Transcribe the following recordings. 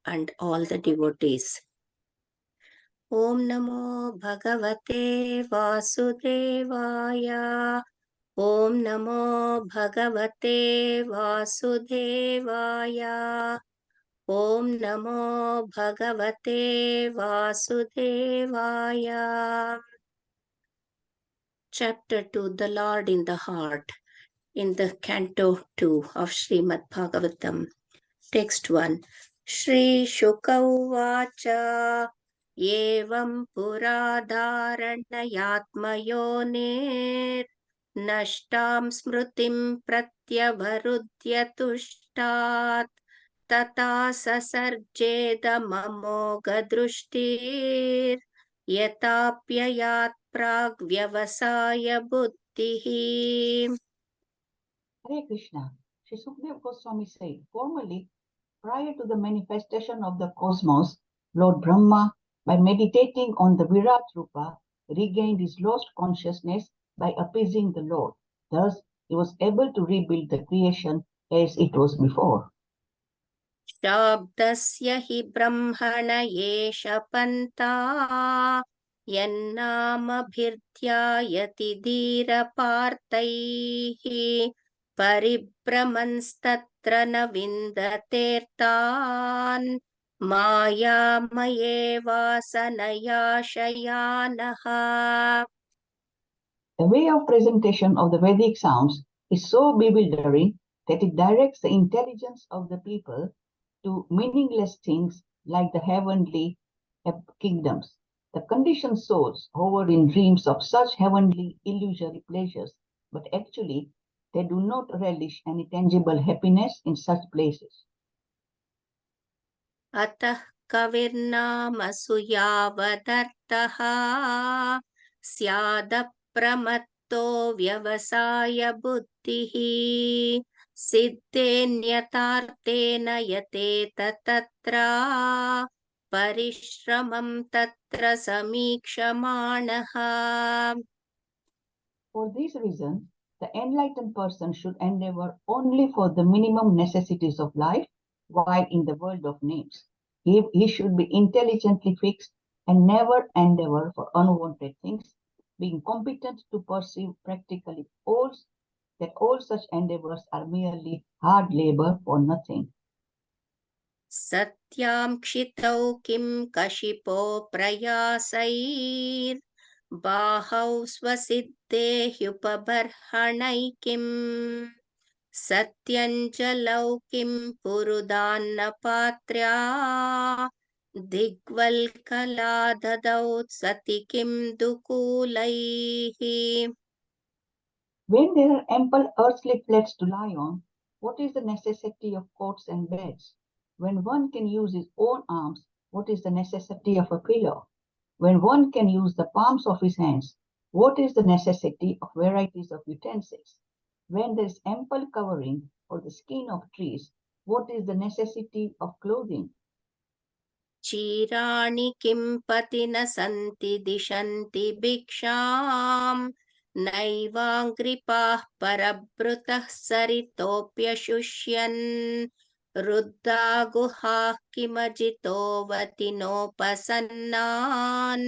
and all the devotees. Om Namo Bhagavate Vasudevaya. Om Namo Bhagavate Vasudevaya. Om Namo Bhagavate Vasudevaya. Chapter 2, The Lord in the Heart, in the Canto 2 of Srimad Bhagavatam. Text 1. Shri Shuka Uvacha Evam Puradharanayatmayoner Nashtam Smrutim Pratyavarudhya Tushtat Tata Sasarjeda Mamoga Drushtir Yatapyayat Prag Vyavasaya Buddhihi. Hare Krishna. Sri Sukadeva Goswami said, formerly, prior to the manifestation of the cosmos, Lord Brahma, by meditating on the Virat Rupa, regained his lost consciousness by appeasing the Lord. Thus, he was able to rebuild the creation as it was before. Shabdasya hi brahmana yesha panta yannamabhirtyayati dhira partaihi paribhramanstatra na vindatertan mayamaye vasanaya shayanaha. The way of presentation of the Vedic sounds is so bewildering that it directs the intelligence of the people to meaningless things like the heavenly kingdoms. The conditioned souls hover in dreams of such heavenly illusory pleasures, but actually they do not relish any tangible happiness in such places. Atah kavirnama suyavadartaha syadapramatto vyavasaya buddhihi siddhenyatartena yateta tatra parishramam tatra samikshamaanaha. For this reason, the enlightened person should endeavor only for the minimum necessities of life, while in the world of names. He should be intelligently fixed and never endeavor for unwanted things, being competent to perceive practically all such endeavors are merely hard labor for nothing. Satyam kshitau kim kashipo prayasair bahau swasiddhe hyupabarhanaikim satyanjalau kim purudanna patrya digvalkala dadau sati kim dukulaihi. When there are ample earthly flats to lie on, what is the necessity of cots and beds? When one can use his own arms, what is the necessity of a pillow? When one can use the palms of his hands, what is the necessity of varieties of utensils? When there is ample covering for the skin of trees, what is the necessity of clothing? Chirani kim patina santi dishanti bhiksham naivangripah parabrutah saritopyashushyan ruddha guhah kimajito vatinopasannan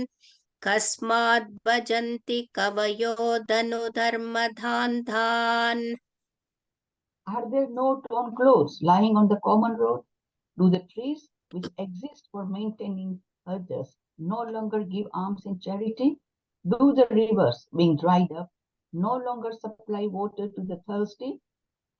kasmad bhajanti kavayo dhanudharmadhandhan. Are there no torn clothes lying on the common road? Do the trees which exist for maintaining others no longer give alms in charity? Do the rivers, being dried up, no longer supply water to the thirsty?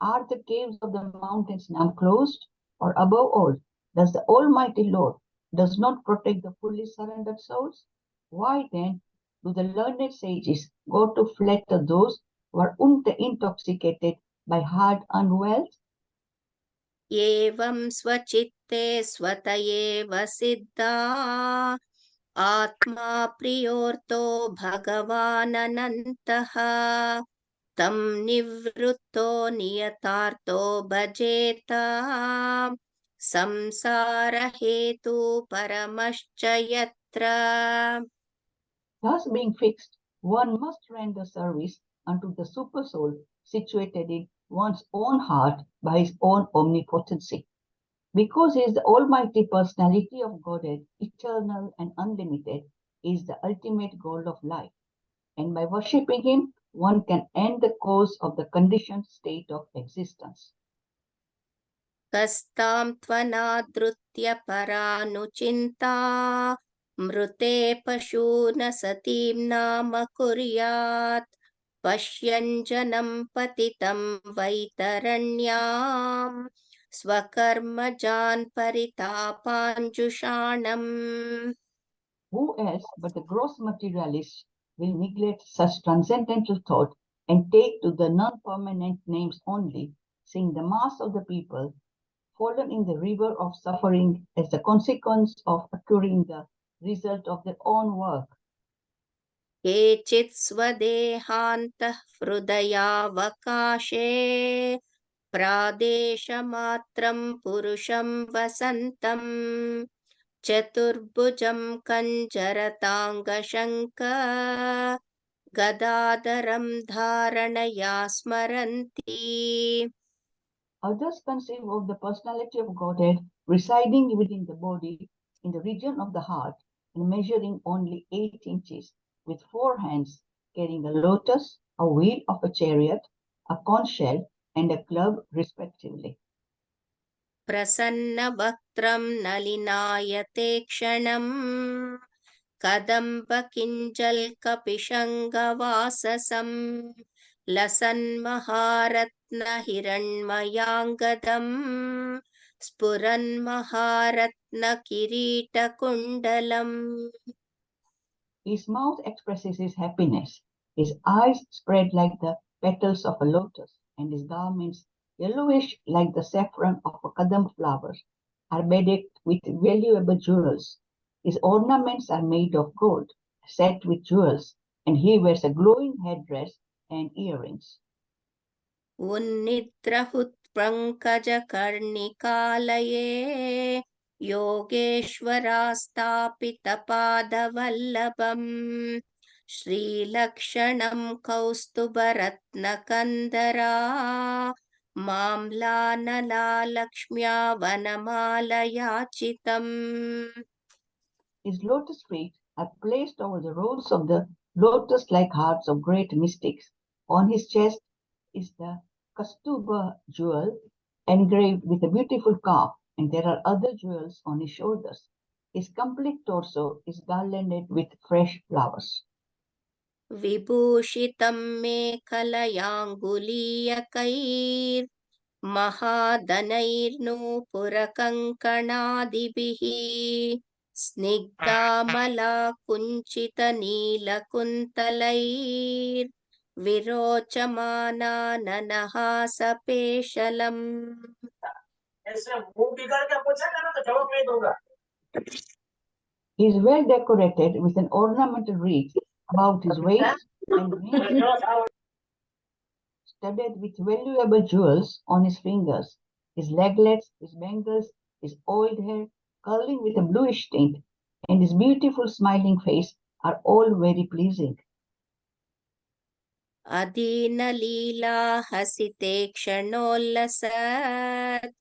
Are the caves of the mountains now closed? Or above all, does the Almighty Lord does not protect the fully surrendered souls? Why then do the learned sages go to flatter those who are intoxicated by hard-earned wealth? Evam svachitte svatayeva siddha Atma priyorto bhagavananantaha tam nivrutto niyatarto bhajeta samsara hetu paramascha yatra. Thus being fixed, one must render service unto the super soul situated in one's own heart by his own omnipotency. Because he is the Almighty Personality of Godhead, eternal and unlimited, is the ultimate goal of life. And by worshipping him, one can end the course of the conditioned state of existence. कस्तां त्वनादृत्य परानुचिन्ता मृते पशून सतीं नाम कुर्यात् पश्यन् जनं पतितं वैतरण्यां स्वकर्मजान् परितापाञ्जुषाणम्. Who else but the gross materialist will neglect such transcendental thought and take to the non-permanent names only, seeing the mass of the people fallen in the river of suffering as the consequence of accruing the result of their own work? केचित् स्वदेहान्तः हृदयावकाशे प्रादेशमात्रं पुरुषं वसन्तं चतुर्भुजं कञ्जरताङ्गशङ्क गदाधरं धारणया स्मरन्ति. Others conceive of the personality of Godhead residing within the body in the region of the heart and measuring only 8 inches, with 4 hands, carrying a lotus, a wheel of a chariot, a conch shell, and a club, respectively. प्रसन्नवक्त्रं नलिनायते क्षणम् कदम्बकिञ्जल्कपिशङ्गवाससं लसन्महारत्नहिरण्मयाङ्गदम् स्फुरन्महारत्नकिरीटकुण्डलम्. His mouth expresses his happiness, his eyes spread like the petals of a lotus, and his garments, yellowish like the saffron of a kadam flower, are bedecked with valuable jewels. His ornaments are made of gold, set with jewels, and he wears a glowing headdress and earrings. उन्निद्रहुत्पङ्कजकर्णिकालये योगेश्वरास्तापितपादवल्लभम् श्रीलक्षणं कौस्तुभरत्नकन्दरा माम्लानलालक्ष्म्या वनमालयाचितम्. His lotus feet are placed over the rolls of the lotus-like hearts of great mystics. On his chest is the Kastuba jewel engraved with a beautiful calf, and there are other jewels on his shoulders. His complete torso is garlanded with fresh flowers. विभूषितं मेखलयाङ्गुलीयकैर् महाधनैर्नूपुरकङ्कणादिभिः स्निग्धामलाकुञ्चितनीलकुन्तलैर्विरोचमाना ननहासपेशलम्. He is well decorated with an ornamental wreath about his waist and rings studded with valuable jewels on his fingers. His leglets, his bangles, his oiled hair, curling with a bluish tint, and his beautiful smiling face are all very pleasing. अदीनलीलाहसिते क्षणोल्लसत्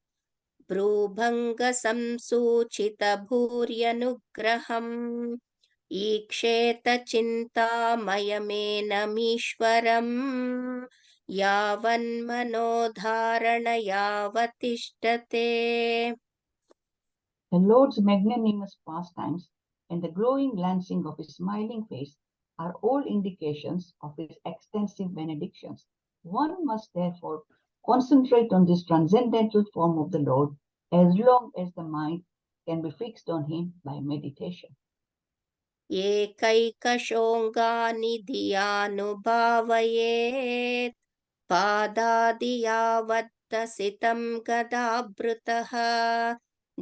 भ्रूभङ्गसंसूचितभूर्यनुग्रहम् ईक्षेत चिन्तामयमेनमीश्वरम् यावन्मनोधारणयावतिष्ठते. The Lord's magnanimous pastimes and the glowing glancing of his smiling face are all indications of his extensive benedictions. One must therefore concentrate on this transcendental form of the Lord as long as the mind can be fixed on him by meditation. एकैकशोङ्गानिधियानुभावयेत् पादादियावत्तसितं गदाभृतः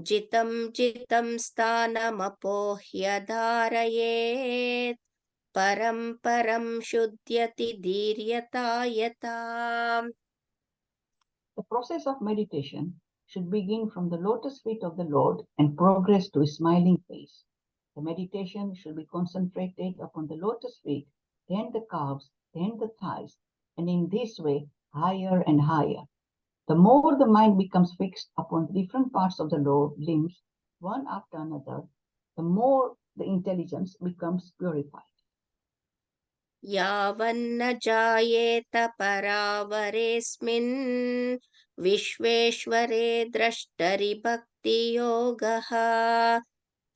जितं जितं स्थानमपोह्य धारयेत् परं परं शुद्ध्यति धीर्यता यथा. The process of meditation should begin from the lotus feet of the Lord and progress to his smiling face. The meditation should be concentrated upon the lotus feet, then the calves, then the thighs, and in this way higher and higher. The more the mind becomes fixed upon different parts of the limbs, one after another, the more the intelligence becomes purified. यावन्न जायेत परावरेऽस्मिन् विश्वेश्वरे द्रष्टरि भक्तियोगः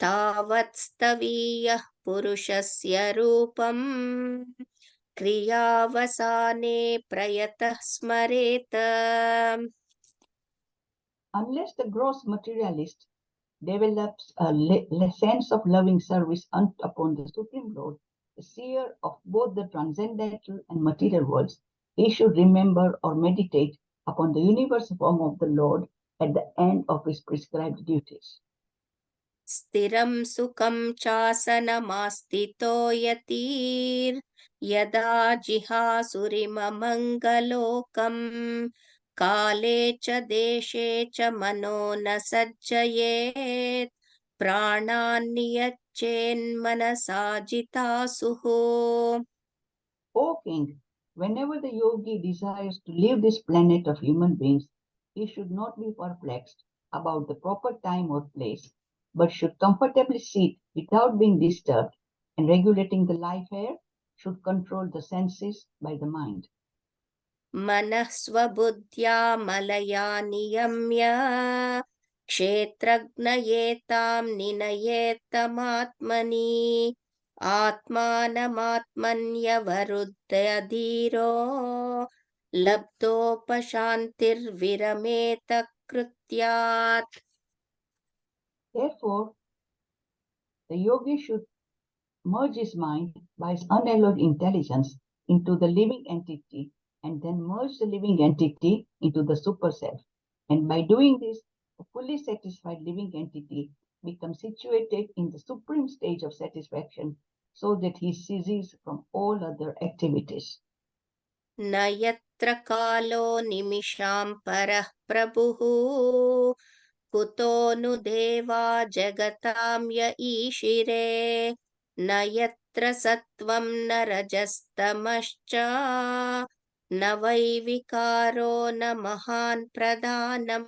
तावत्स्तवीयः पुरुषस्य रूपम् क्रियावसाने प्रयतः स्मरेत. Unless the gross materialist develops a sense of loving service upon the Supreme Lord, the seer of both the transcendental and material worlds, he should remember or meditate upon the universal form of the Lord at the end of his prescribed duties. स्थिरं सुखं चासनमास्थितो यतीर् यदा जिहासुरिममङ्गलोकम् काले च देशे च मनो न सज्जयेत् प्राणान् नियच्चेन्मनसा जितासुः. O King, whenever the yogi desires to leave this planet of human beings, he should not be perplexed about the proper time or place, but should comfortably sit without being disturbed, and regulating the life air should control the senses by the mind. मनः स्वबुद्ध्या मलया नियम्य क्षेत्रज्ञयेतां निनयेत्तमात्मनि आत्मानमात्मन्यवरुद्धयधीरो लब्धोपशान्तिर्विरमेत कृत्यात्. Therefore, the yogi should merge his mind by his unalloyed intelligence into the living entity, and then merge the living entity into the super self. And by doing this, the fully satisfied living entity becomes situated in the supreme stage of satisfaction, so that he ceases from all other activities. न यत्र कालो निमिषां परः प्रभुः कुतो नु देवा जगतां य ईशिरे न यत्र सत्त्वं न रजस्तमश्च न वै विकारो न महान् प्रधानम्.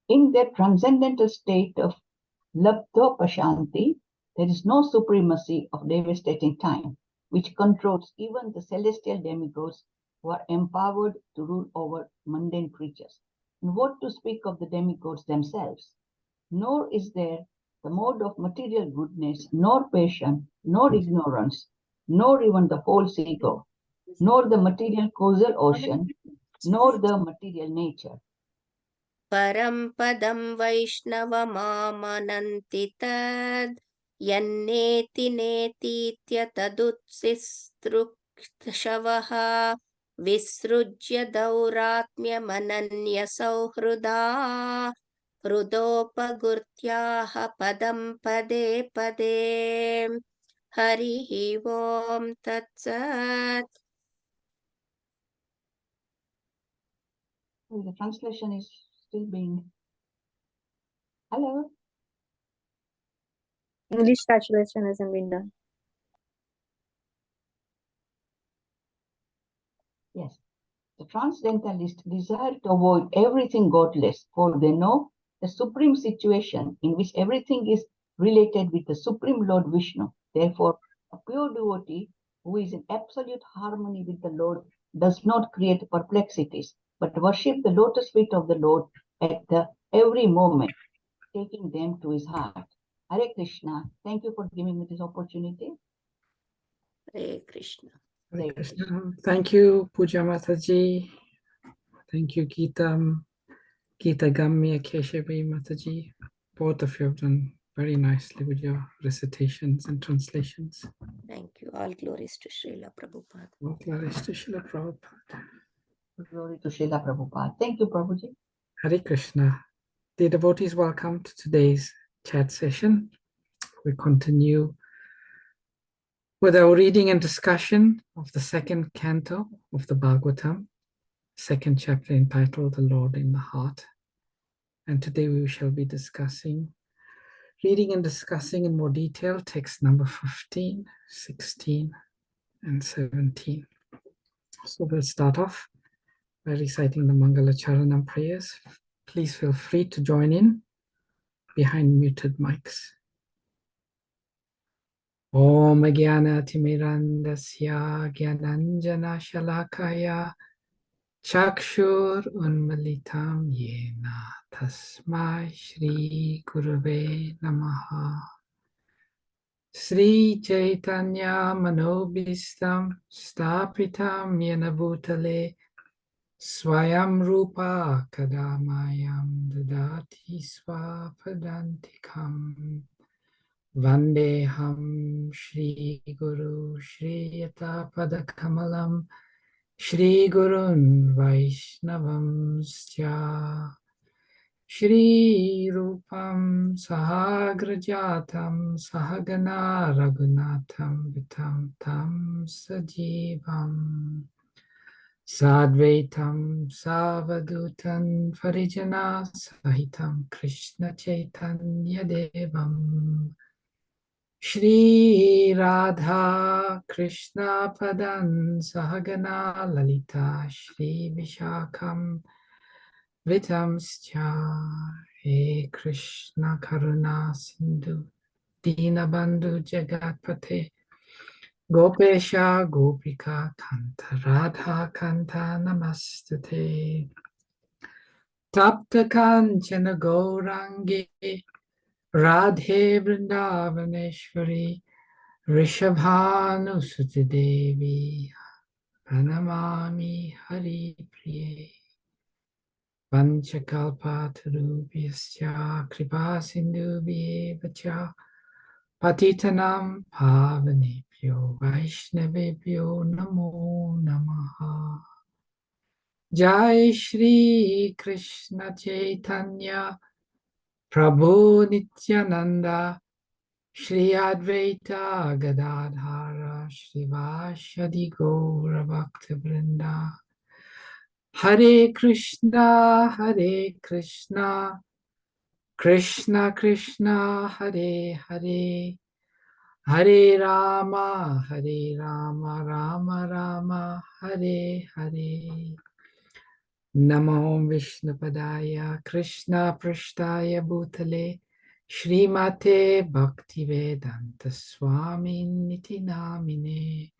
In that transcendental state of Labdhopashanti, there is no supremacy of devastating time, which controls even the celestial demigods who are empowered to rule over mundane creatures. And what to speak of the demigods themselves? Nor is there the mode of material goodness, nor passion, nor ignorance, nor even the false ego, nor the material causal ocean, nor the material nature. परं पदं वैष्णवमामनन्ति तद् यन्नेति नेतीत्य तदुत्सिस्तृक्षवः विसृज्य दौरात्म्यमनन्यसौहृदा हृदोपगुर्त्याः पदं पदे पदे. हरिः ओं तत्सत्. The translation is still being. Hello. English translation hasn't been done. Yes. The transcendentalists desire to avoid everything godless, for they know the supreme situation in which everything is related with the Supreme Lord Vishnu. Therefore, a pure devotee who is in absolute harmony with the Lord does not create perplexities, but worship the lotus feet of the Lord at every moment, taking them to his heart. Hare Krishna. Thank you for giving me this opportunity. Hare Krishna. Hare Krishna. Thank you, Puja Mataji. Thank you, Geeta Gamya Keshavi Mataji. Both of you have done very nicely with your recitations and translations. Thank you. All glories to Srila Prabhupada. All glories to Srila Prabhupada. Glory to Srila Prabhupada. Thank you, Prabhuji. Hare Krishna. Dear devotees, welcome to today's chat session. We continue with our reading and discussion of the second canto of the Bhagavatam, second chapter entitled The Lord in the Heart. And today we shall be reading and discussing in more detail text number 15, 16, and 17. So we'll start off by reciting the Mangala Charanam prayers. Please feel free to join in behind muted mics. Om Jnana Timirandasya Jnananjana Shalakaya Chakshur Unmalitam Yena Tasmai Shri Gurave Namaha. Sri Chaitanya Manobhistam Stapitam Yena Bhutale Swayam Rupa Kadamayam Dadati Swapadantikam Vandeham Shri Guru Shri Yata Padakamalam Shri Gurun Vaishnavam Sya Shri Rupam Sahagrajatam Sahagana Raghunatham Vitam Tam Sajivam Sadvaitam Savadutan Farijana Sahitam Krishna Chaitanya Devam Shri Radha Krishna Padan Sahagana Lalita Shri Vishakam Vitamscha He Krishna Karuna Sindhu Dinabandhu Jagatpate Gopesha Gopika Kanta Radha Kanta Namastute Tapta Kanchana Gaurangi Radhe Vrindavaneshwari Rishabhanu Suti Devi Pranamami Hari Priye Panchakalpatarubhyascha Kripa Sindhubhyeva cha Patitanam Pavanebhyo Vaishnavebhyo Namo Namaha. Jai Shri Krishna Chaitanya Prabhu Nityananda Shri Advaita Gadadhara Shrivashadi Gaura Bhakta Vrinda Hare Krishna Krishna Krishna Hare Hare Hare Rama Rama Rama Hare Hare Namo Vishnupadaya Krishna Prashtaya Bhutale Srimate Bhaktivedanta Swami Niti Namine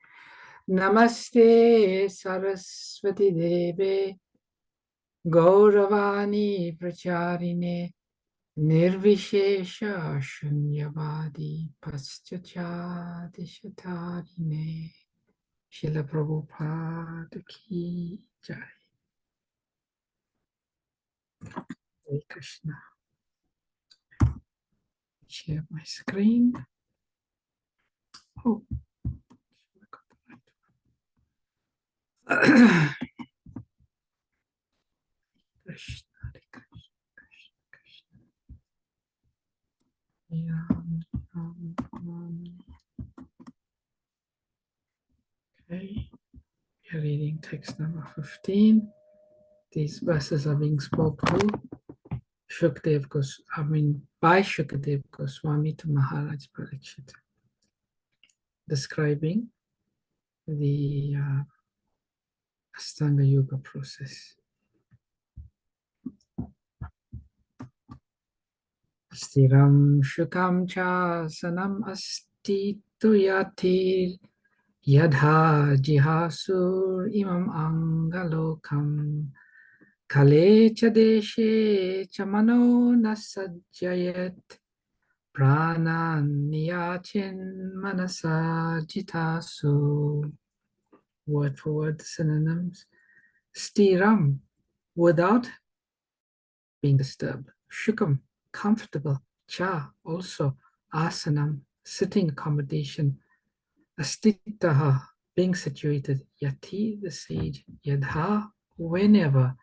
Namaste Saraswati Deve Gauravani Pracharine Nirvishesha Shunyavadi Paschachadishatarine Srila Prabhupada Ki Jai. Hare Krishna. Share my screen. Oh. Krishna, Hare Krishna, Krishna Krishna. Ram, Ram, Ram. Okay, we are reading text number 15. These verses are being spoken to Shukdev by Shukdev Goswami to Maharaj Parikshit, describing the Ashtanga Yoga process. Stiram Shukam Cha Sanam Asti Tuyatir Yadha Jihasur Imam Angalokam Kale Chadeshe Chamano Nasajayat Pranan Niyachin Manasa Jitasu. Word for word synonyms. Stiram, without being disturbed. Shukam, comfortable. Cha, also. Asanam, sitting accommodation. Astitaha, being situated. Yati, the sage. Yadha, whenever.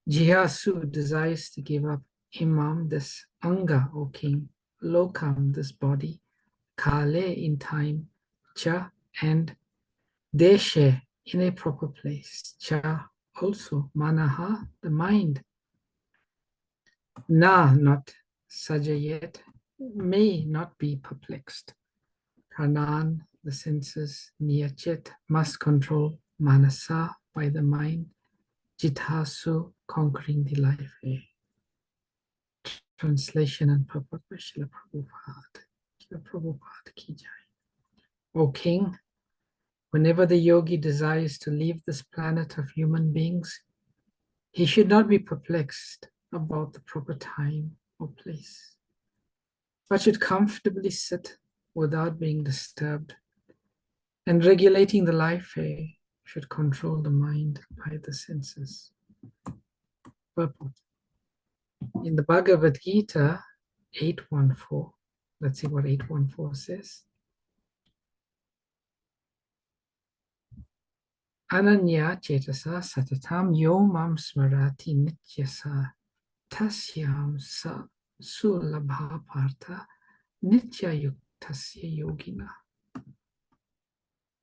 Jihasu, desires to give up. Imam, this anga, O king. Lokam, this body. Kale, in time. Cha, and Deshe, in a proper place. Cha, also. Manaha, the mind. Na, not sajayet, may not be perplexed. Pranan, the senses. Niyachet, must control. Manasa, by the mind. Jitasu, conquering the life way. Translation and purport by Srila Prabhupada. Srila Prabhupada ki jai. O King, whenever the yogi desires to leave this planet of human beings, he should not be perplexed about the proper time or place, but should comfortably sit without being disturbed, and regulating the life way should control the mind by the senses. Purport. In the Bhagavad Gita 8.14, let's see what 8.14 says. Ananya chetasa satatam yo mam smarati nityasa tasyam sa sulabha partha nitya yuktasya yogina.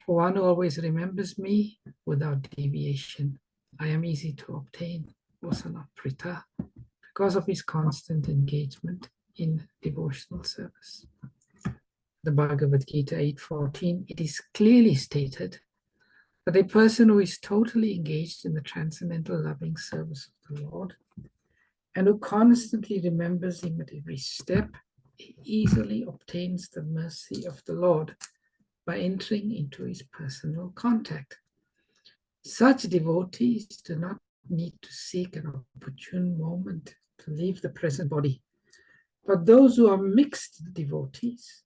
For one who always remembers me without deviation, I am easy to obtain, O son of Pritha, because of his constant engagement in devotional service. The Bhagavad Gita 8.14, it is clearly stated that a person who is totally engaged in the transcendental loving service of the Lord and who constantly remembers him at every step, he easily obtains the mercy of the Lord by entering into his personal contact. Such devotees do not need to seek an opportune moment to leave the present body, but those who are mixed devotees,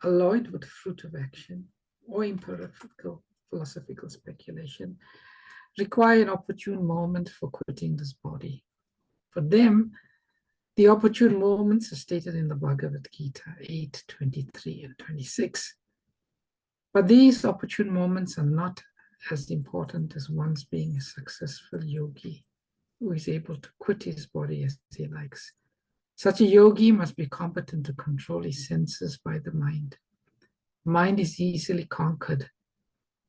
alloyed with fruit of action or empirical philosophical speculation, require an opportune moment for quitting this body. For them, the opportune moments are stated in the Bhagavad Gita 8:23 and 26. But these opportune moments are not as important as one's being a successful yogi who is able to quit his body as he likes. Such a yogi must be competent to control his senses by the mind. Mind is easily conquered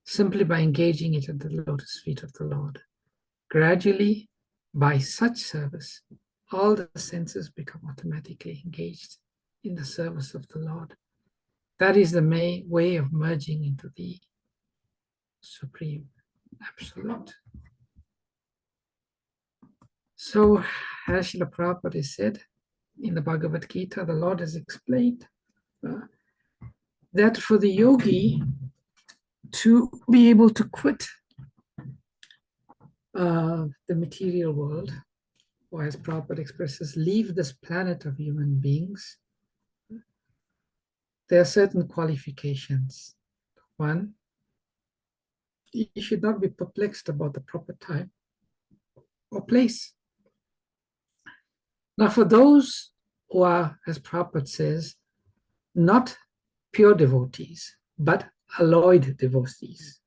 simply by engaging it at the lotus feet of the Lord. Gradually, by such service, all the senses become automatically engaged in the service of the Lord. That is the way of merging into the Supreme Absolute. So, as Srila Prabhupada said in the Bhagavad Gita, the Lord has explained that for the yogi to be able to quit the material world, or as Prabhupada expresses, leave this planet of human beings, there are certain qualifications. One, you should not be perplexed about the proper time or place. Now, for those who are, as Prabhupada says, not pure devotees, but alloyed devotees.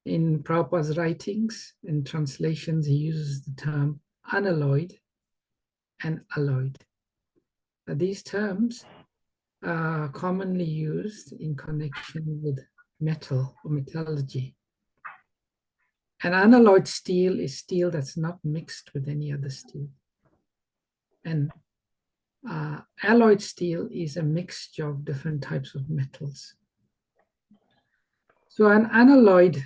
In Prabhupada's writings, in translations, he uses the term unalloyed and alloyed. These terms are commonly used in connection with metal or metallurgy. An unalloyed steel is steel that's not mixed with any other steel. And alloyed steel is a mixture of different types of metals. So an unalloyed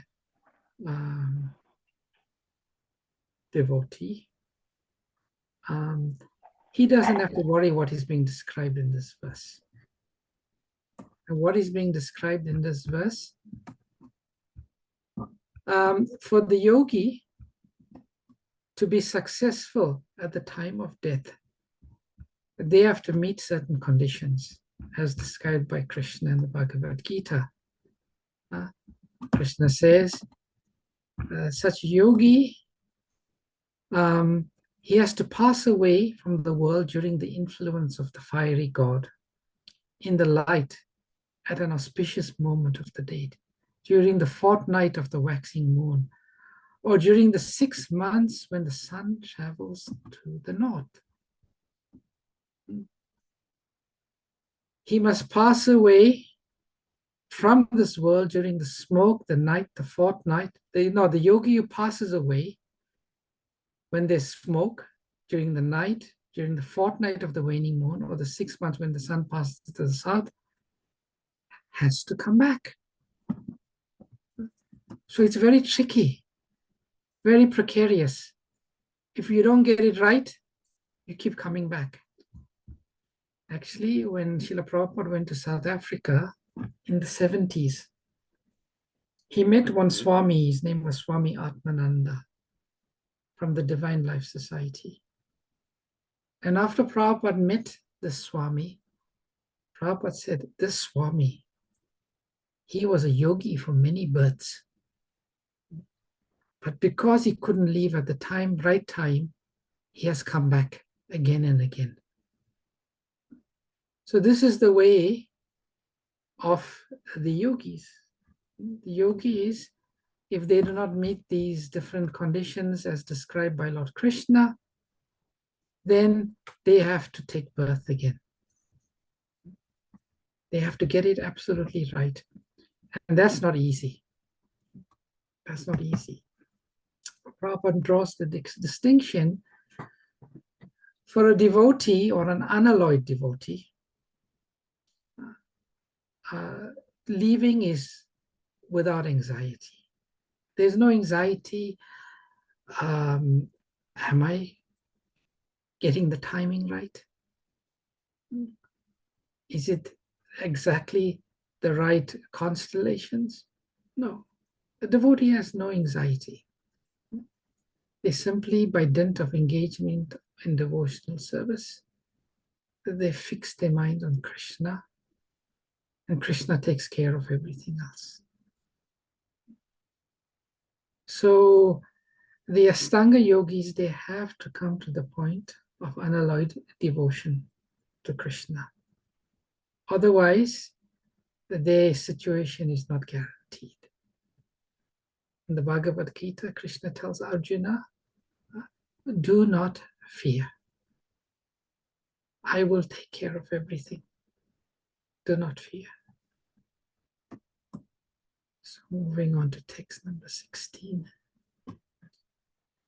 devotee, he doesn't have to worry what is being described in this verse. And what is being described in this verse? For the yogi to be successful at the time of death, they have to meet certain conditions as described by Krishna in the Bhagavad Gita. Krishna says, such yogi, he has to pass away from the world during the influence of the fiery god, in the light at an auspicious moment of the day, during the fortnight of the waxing moon, or during the 6 months when the sun travels to the north. He must pass away from this world during the smoke, the night, the fortnight. The yogi who passes away when there's smoke, during the night, during the fortnight of the waning moon, or the 6 months when the sun passes to the south, has to come back. So it's very tricky. very precarious. If you don't get it right, you keep coming back. Actually, when Srila Prabhupada went to South Africa in the 70s, he met one Swami. His name was Swami Atmananda from the Divine Life Society. And after Prabhupada met the Swami, Prabhupada said, this Swami, he was a yogi for many births. But because he couldn't leave at the right time, he has come back again and again. So this is the way of the yogis. The yogis, if they do not meet these different conditions as described by Lord Krishna, then they have to take birth again. They have to get it absolutely right. And that's not easy. That's not easy. Prabhupada draws the distinction for a devotee or an unalloyed devotee. Leaving is without anxiety. There's no anxiety. Am I getting the timing right? Is it exactly the right constellations? No. The devotee has no anxiety. They simply, by dint of engagement in devotional service, they fix their mind on Krishna, and Krishna takes care of everything else. So the Ashtanga yogis, they have to come to the point of unalloyed devotion to Krishna. Otherwise, their situation is not guaranteed. In the Bhagavad Gita, Krishna tells Arjuna, do not fear. I will take care of everything. Do not fear. So moving on to text number 16.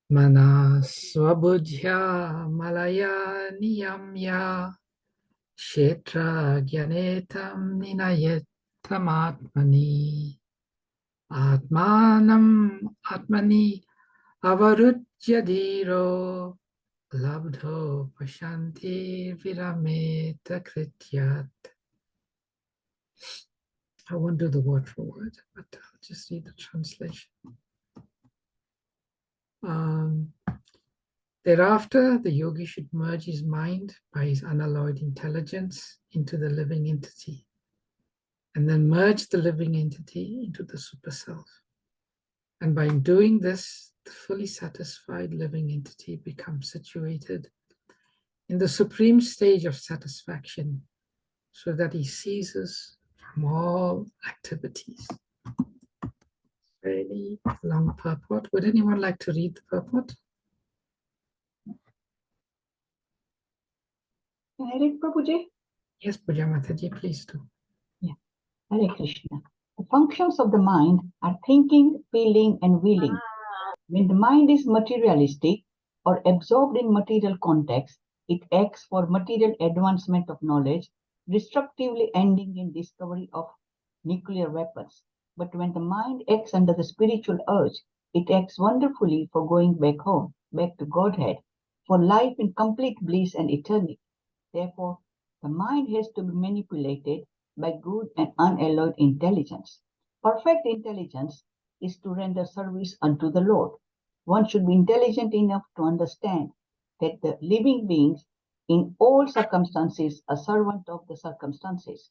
Mana swabudhya malaya niyamya kshetra gyanetam ninayetam atmani atmanam atmani avarujya dhiro labdho pashanti virameta krityat. I won't do the word for word, but I'll just read the translation. Thereafter, the yogi should merge his mind by his unalloyed intelligence into the living entity, and then merge the living entity into the super self. And by doing this, the fully satisfied living entity becomes situated in the supreme stage of satisfaction, so that he ceases from all activities. Really long purport. Would anyone like to read the purport? Can I read, Prabhuji? Yes, Puja Mataji, please do. Yeah. Hare Krishna. The functions of the mind are thinking, feeling, and willing. When the mind is materialistic or absorbed in material context, it acts for material advancement of knowledge, destructively ending in discovery of nuclear weapons. But when the mind acts under the spiritual urge, it acts wonderfully for going back home, back to Godhead, for life in complete bliss and eternity. Therefore, the mind has to be manipulated by good and unalloyed intelligence. Perfect intelligence is to render service unto the Lord. One should be intelligent enough to understand that the living beings in all circumstances are servant of the circumstances.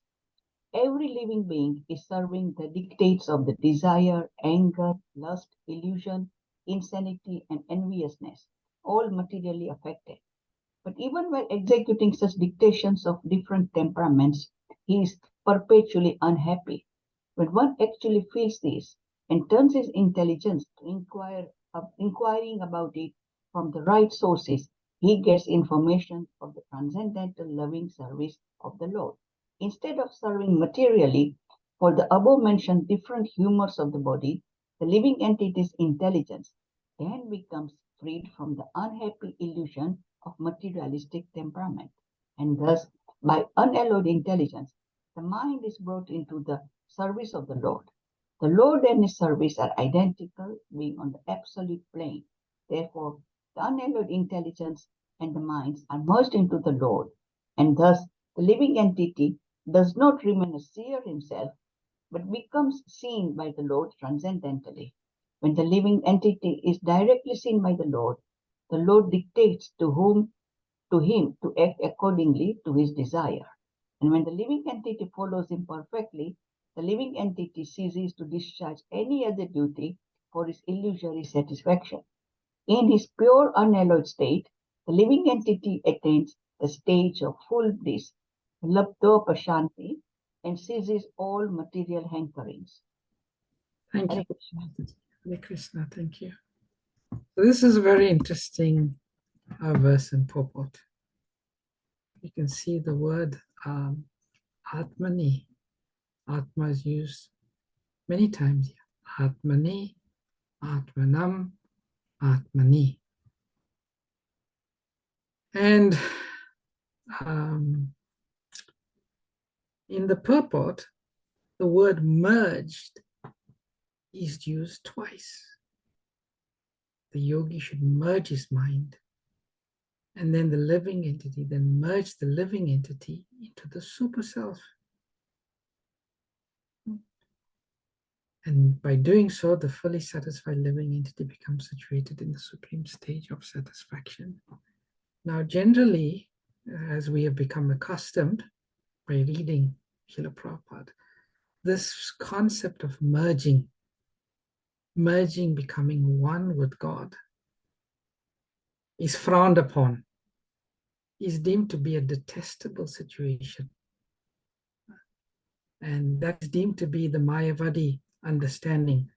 Every living being is serving the dictates of the desire, anger, lust, illusion, insanity, and enviousness, all materially affected. But even while executing such dictations of different temperaments, he is perpetually unhappy. When one actually feels this and turns his intelligence to inquiring about it from the right sources, he gets information of the transcendental loving service of the Lord. Instead of serving materially for the above-mentioned different humors of the body, the living entity's intelligence then becomes freed from the unhappy illusion of materialistic temperament. And thus, by unalloyed intelligence, the mind is brought into the service of the Lord. The Lord and his service are identical, being on the absolute plane. Therefore, the unalloyed intelligence and the minds are merged into the Lord, and thus the living entity does not remain a seer himself, but becomes seen by the Lord transcendentally. When the living entity is directly seen by the Lord dictates to him to act accordingly to his desire. And when the living entity follows him perfectly, the living entity ceases to discharge any other duty for his illusory satisfaction. In his pure unalloyed state, the living entity attains the stage of full bliss, labdha pashanti, and ceases all material hankerings. Thank Hare you. Krishna. Hare Krishna, thank you. So this is a very interesting verse and purport. You can see the word Atmani. Atma is used many times here. Atmani, Atmanam, Atmani. And in the purport, the word merged is used twice. The yogi should merge his mind, and then the living entity, then merge the living entity into the super self. And by doing so, the fully satisfied living entity becomes situated in the supreme stage of satisfaction. Now, generally, as we have become accustomed by reading Srila Prabhupada, this concept of merging, becoming one with God, is frowned upon, is deemed to be a detestable situation. And that is deemed to be the Mayavadi understanding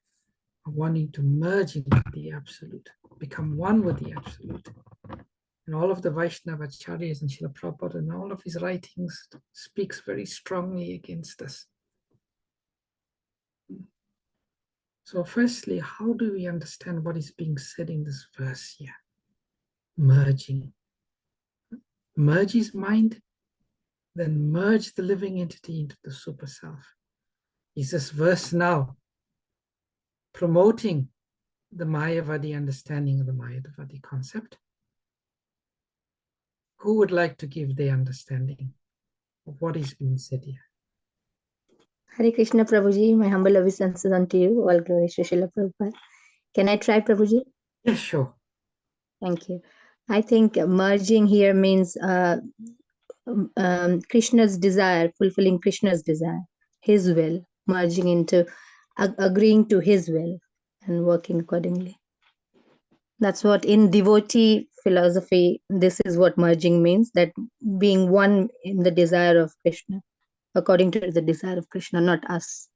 of wanting to merge into the Absolute, become one with the Absolute. And all of the Vaishnava Acharyas and Srila Prabhupada and all of his writings speaks very strongly against this. So firstly, how do we understand what is being said in this verse here? Merging. Merge his mind, then merge the living entity into the super self. Is this verse now promoting the Mayavadi understanding of the Mayavadi concept? Who would like to give their understanding of what is being said here? Hare Krishna Prabhuji, my humble obeisances unto you, all glory to Srila Prabhupada. Can I try, Prabhuji? Yes, sure. Thank you. I think merging here means Krishna's desire, fulfilling Krishna's desire, his will, merging into, agreeing to his will and working accordingly. That's what in devotee philosophy, this is what merging means, that being one in the desire of Krishna, according to the desire of Krishna, not us.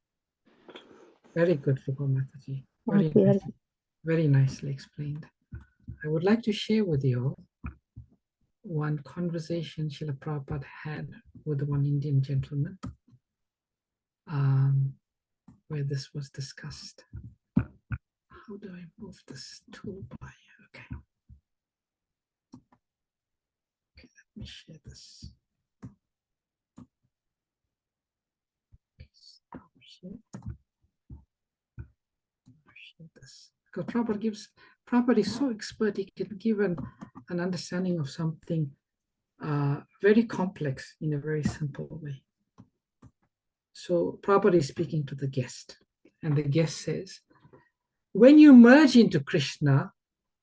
Very good, Rupa Mataji. Thank you. Very nicely explained. I would like to share with you one conversation Srila Prabhupada had with one Indian gentleman, where this was discussed. How do I move this toolbar? Okay. Okay, let me share this. Okay, stop share. Share this. Because Prabhupada is so expert, he can give an understanding of something very complex in a very simple way. So Prabhupada is speaking to the guest, and the guest says, when you merge into Krishna,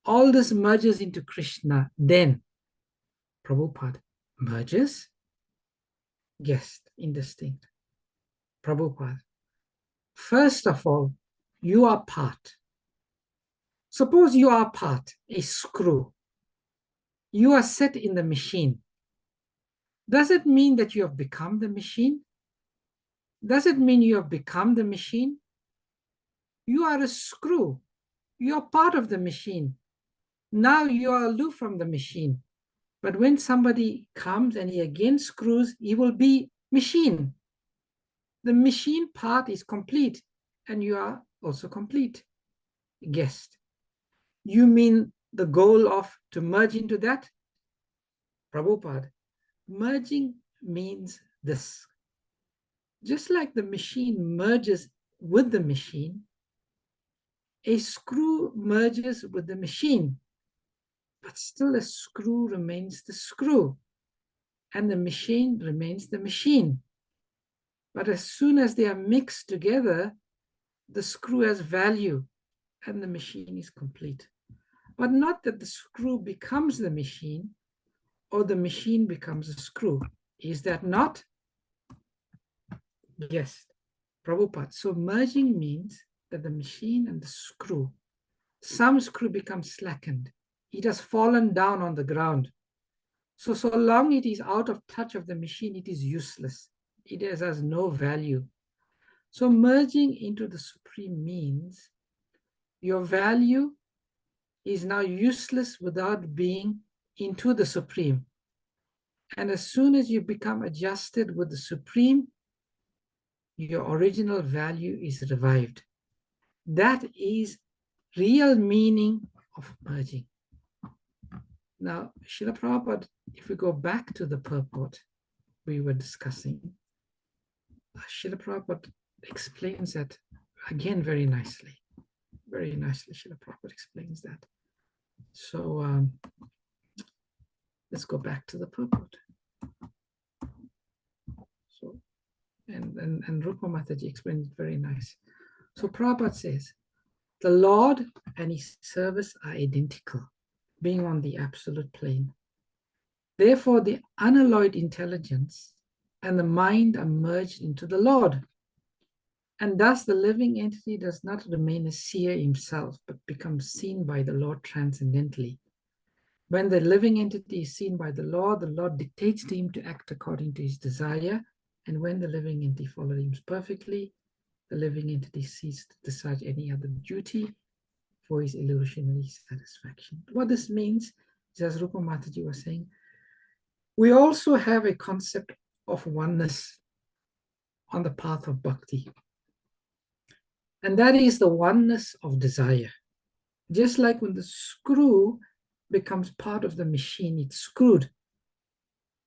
all this merges into Krishna, then Prabhupada merges, guest, indistinct. Prabhupada, first of all, you are part. Suppose you are part, a screw. You are set in the machine. Does it mean that you have become the machine? Does it mean you have become the machine? You are a screw. You are part of the machine. Now you are aloof from the machine. But when somebody comes and he again screws, he will be machine. The machine part is complete, and you are also complete. Guest. You mean the goal of to merge into that? Prabhupada, merging means this. Just like the machine merges with the machine, a screw merges with the machine, but still a screw remains the screw, and the machine remains the machine. But as soon as they are mixed together, the screw has value and the machine is complete. But not that the screw becomes the machine or the machine becomes a screw. Is that not? Yes, Prabhupada. So merging means that the machine and the screw, some screw becomes slackened. It has fallen down on the ground. So long it is out of touch of the machine, it is useless. It has no value. So merging into the Supreme means your value is now useless without being into the Supreme. And as soon as you become adjusted with the Supreme, your original value is revived. That is real meaning of merging. Now, Srila Prabhupada, if we go back to the purport we were discussing, Srila Prabhupada explains that again very nicely. Very nicely, Srila Prabhupada explains that. So let's go back to the purport. So, and Rupa Mataji explains it very nice. So Prabhupada says, the Lord and his service are identical, being on the absolute plane. Therefore, the unalloyed intelligence and the mind are merged into the Lord. And thus the living entity does not remain a seer himself, but becomes seen by the Lord transcendently. When the living entity is seen by the Lord dictates to him to act according to his desire. And when the living entity follows him perfectly, the living entity ceases to discharge any other duty for his illusionary satisfaction. What this means is, as Rupa Mataji was saying, we also have a concept of oneness on the path of bhakti. And that is the oneness of desire. Just like when the screw becomes part of the machine, it's screwed.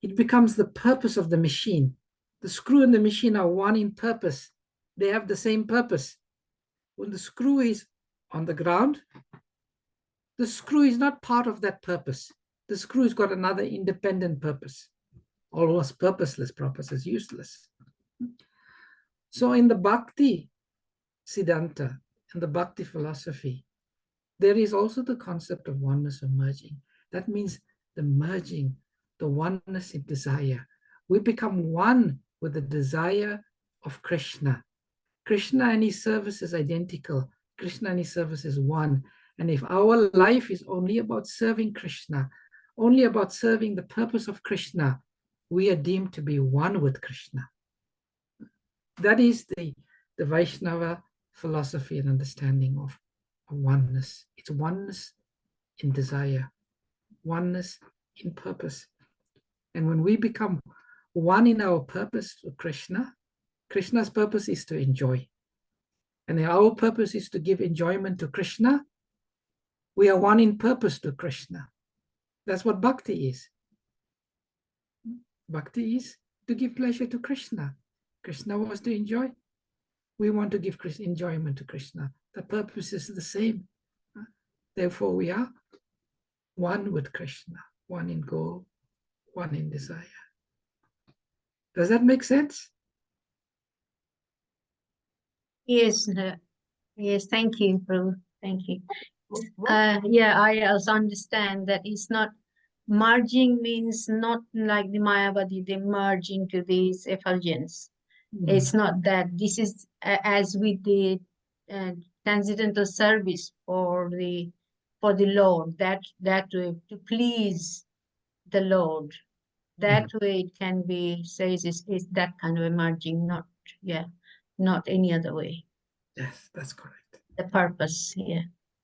It becomes the purpose of the machine. The screw and the machine are one in purpose. They have the same purpose. When the screw is on the ground, the screw is not part of that purpose. The screw has got another independent purpose. Almost purposeless purpose is useless. So in the Bhakti Siddhanta, in the Bhakti philosophy, there is also the concept of oneness or merging. That means the merging, the oneness in desire. We become one with the desire of Krishna. Krishna and his service is identical. Krishna and his service is one. And if our life is only about serving Krishna, only about serving the purpose of Krishna, we are deemed to be one with Krishna. That is the Vaishnava philosophy and understanding of oneness. It's oneness in desire, oneness in purpose. And when we become one in our purpose to Krishna, Krishna's purpose is to enjoy. And our purpose is to give enjoyment to Krishna. We are one in purpose to Krishna. That's what bhakti is. Bhakti is to give pleasure to Krishna. Krishna wants to enjoy. We want to give enjoyment to Krishna. The purpose is the same. Therefore, we are one with Krishna, one in goal, one in desire. Does that make sense? Yes, yes, thank you, Prabhu. Thank you. Yeah, I also understand that it's not merging means not like the Mayavadi, they merge into these effulgence. It's not that. This is as with the transcendental service for the Lord, that way to please the Lord. That way it can be says is that kind of a merging, not not any other way. Yes, that's correct. The purpose, yeah.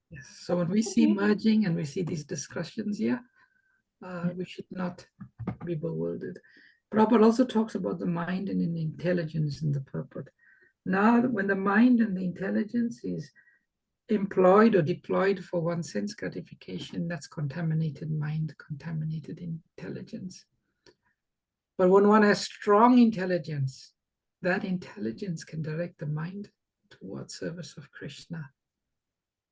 Yes. So when we see merging and we see these discussions here, we should not be bewildered. Prabhupada also talks about the mind and the intelligence in the purport. Now, when the mind and the intelligence is employed or deployed for one's sense gratification, that's contaminated mind, contaminated intelligence. But when one has strong intelligence, that intelligence can direct the mind towards service of Krishna.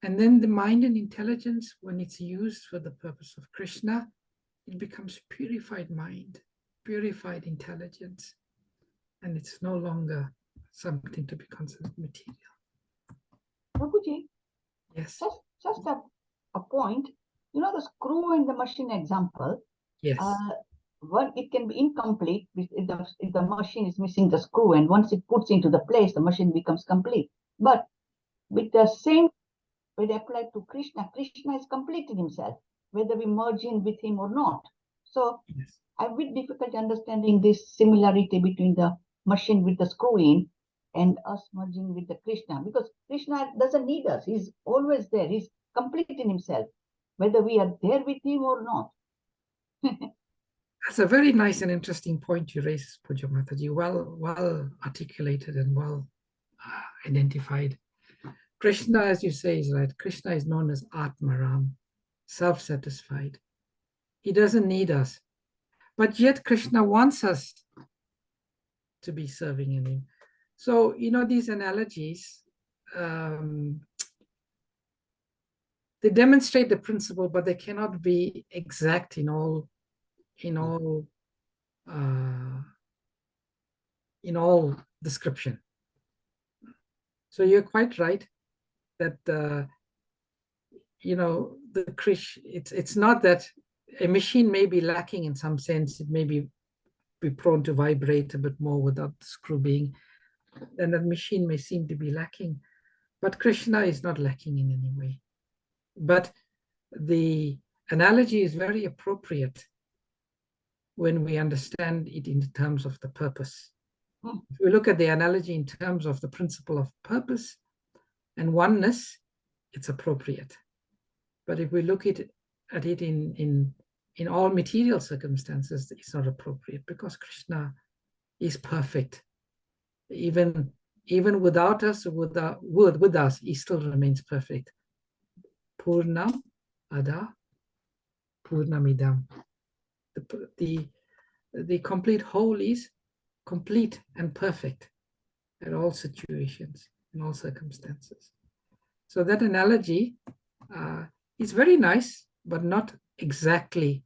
And then the mind and intelligence, when it's used for the purpose of Krishna, it becomes purified mind, purified intelligence, and it's no longer something to be considered material. Prabhuji, Yes, just a point. You know the screw in the machine example. yes, One, it can be incomplete if the machine is missing the screw, and once it puts into the place, the machine becomes complete. But with the same, when applied to Krishna, Krishna is complete in himself, whether we merge in with him or not. So yes. I'm a bit difficult understanding this similarity between the machine with the screw in and us merging with the Krishna, because Krishna doesn't need us. He's always there. He's complete in himself, whether we are there with him or not. That's a very nice and interesting point you raised, Puja Mataji. Well articulated and well identified. Krishna, as you say, is right. Krishna is known as Atmaram, self-satisfied. He doesn't need us. But yet Krishna wants us to be serving in him. So, you know, these analogies, they demonstrate the principle, but they cannot be exact in all description. So you're quite right that you know, the Krish, it's not that a machine may be lacking in some sense. It may be prone to vibrate a bit more without the screw being, and that machine may seem to be lacking. But Krishna is not lacking in any way. But the analogy is very appropriate when we understand it in terms of the purpose. If we look at the analogy in terms of the principle of purpose and oneness, it's appropriate. But if we look at it in all material circumstances, it's not appropriate, because Krishna is perfect. Even without us, with us, he still remains perfect. Purnam Ada Purnamidam. The complete whole is complete and perfect at all situations, in all circumstances. So that analogy is very nice, but not exactly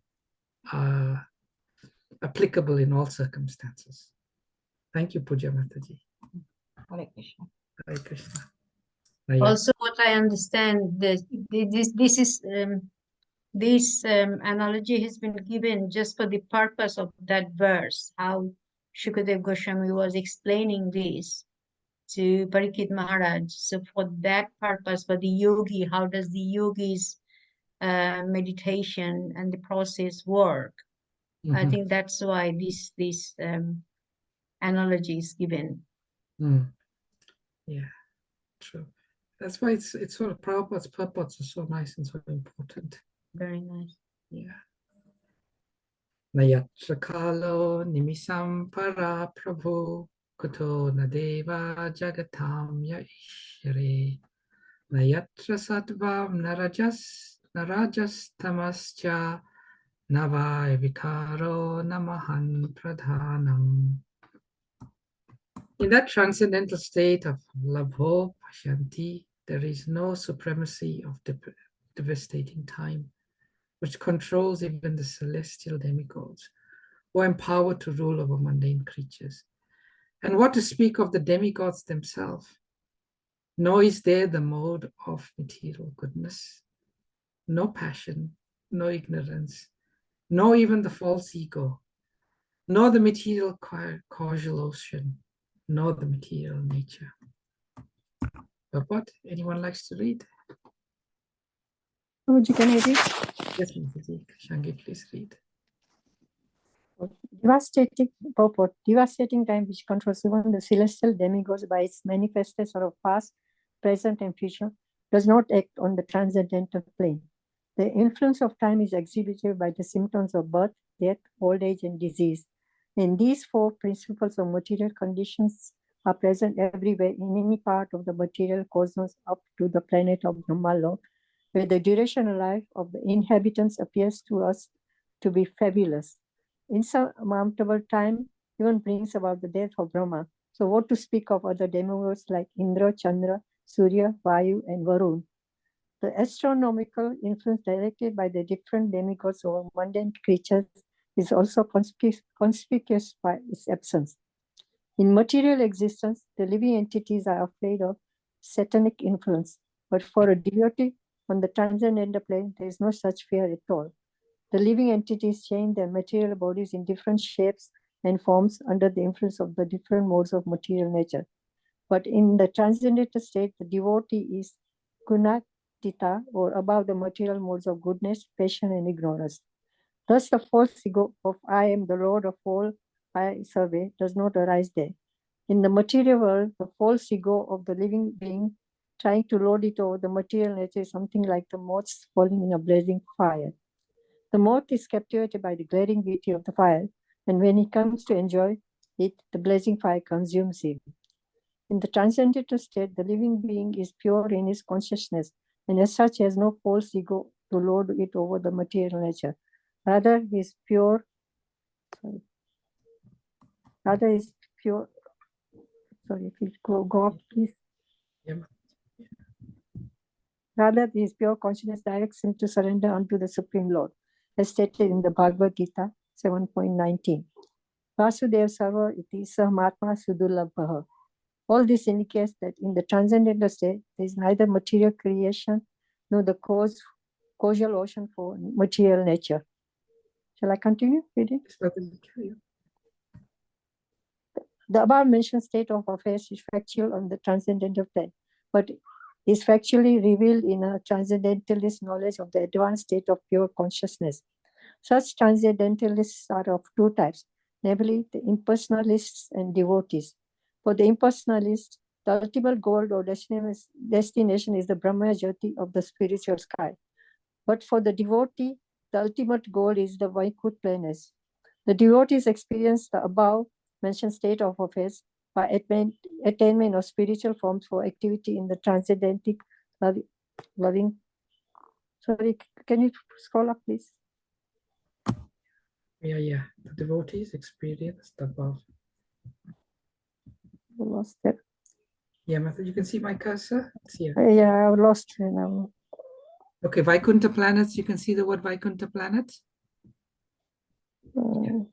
applicable in all circumstances. Thank you, Puja Mataji. Hare Krishna. Hare Krishna. Also, what I understand, this analogy has been given just for the purpose of that verse, how Shukadev Goswami was explaining this to Parikshit Maharaj. So for that purpose, for the yogi, how does the yogi's meditation and the process work? I think that's why this analogy is given. Yeah, true. That's why it's sort of Prabhupada's purports are so nice and so important. Very nice. Yeah. Nayatra kalo nimisam para prabhu kuto nadeva jagatam ya ishre. Nayatra sattvam narajas tamascha navai vikaro namahan pradhanam. In that transcendental state of labho pashanti, there is no supremacy of devastating time, which controls even the celestial demigods, who are empowered to rule over mundane creatures. And what to speak of the demigods themselves? Nor is there the mode of material goodness, no passion, no ignorance, nor even the false ego, nor the material causal ocean, nor the material nature. But what? Anyone likes to read? Prabhuji, can I read? Yes, Mataji. Shangi, please read. Devastating time which controls even the celestial demigods by its manifestation of past, present, and future does not act on the transcendental plane. The influence of time is exhibited by the symptoms of birth, death, old age, and disease. And these four principles of material conditions are present everywhere in any part of the material cosmos up to the planet of Brahmalok, where the duration of life of the inhabitants appears to us to be fabulous. Insurmountable time even brings about the death of Brahma, So what to speak of other demigods like Indra, Chandra, Surya, Vayu, and Varun? The astronomical influence directed by the different demigods over mundane creatures is also conspicuous by its absence. In material existence, the living entities are afraid of satanic influence, but for a devotee on the transcendental plane, there is no such fear at all. The living entities change their material bodies in different shapes and forms under the influence of the different modes of material nature. But in the transcendental state, the devotee is gunatita, or above the material modes of goodness, passion, and ignorance. Thus, the false ego of I am the Lord of all I survey does not arise there. In the material world, the false ego of the living being trying to lord it over the material nature is something like the moths falling in a blazing fire. The moth is captivated by the glaring beauty of the fire, and when he comes to enjoy it, the blazing fire consumes him. In the transcendental state, the living being is pure in his consciousness, and as such has no false ego to lord it over the material nature. Rather, he is pure. Sorry, if you go up, please. Yeah. Rather, his pure consciousness directs him to surrender unto the Supreme Lord, as stated in the Bhagavad Gita 7.19. Vasudev Sarva iti Sahamatma Sudulabhaha. All this indicates that in the transcendental state, there is neither material creation nor the causal ocean for material nature. Shall I continue reading? The above mentioned state of affairs is factual on the transcendental plane, but is factually revealed in a transcendentalist knowledge of the advanced state of pure consciousness. Such transcendentalists are of two types, namely the impersonalists and devotees. For the impersonalists, the ultimate goal or destination is the Brahma Jyoti of the spiritual sky. But for the devotee, the ultimate goal is the Vaikut planes. The devotees experience the above mentioned state of affairs by attainment of spiritual forms for activity in the transcendental loving. Sorry, can you scroll up, please? Yeah. The devotees experience the above. I lost it. Yeah, Matthew, you can see my cursor. It's here. Yeah, I lost it now. Okay, Vaikuntha planets. You can see the word Vaikuntha planets. Yeah.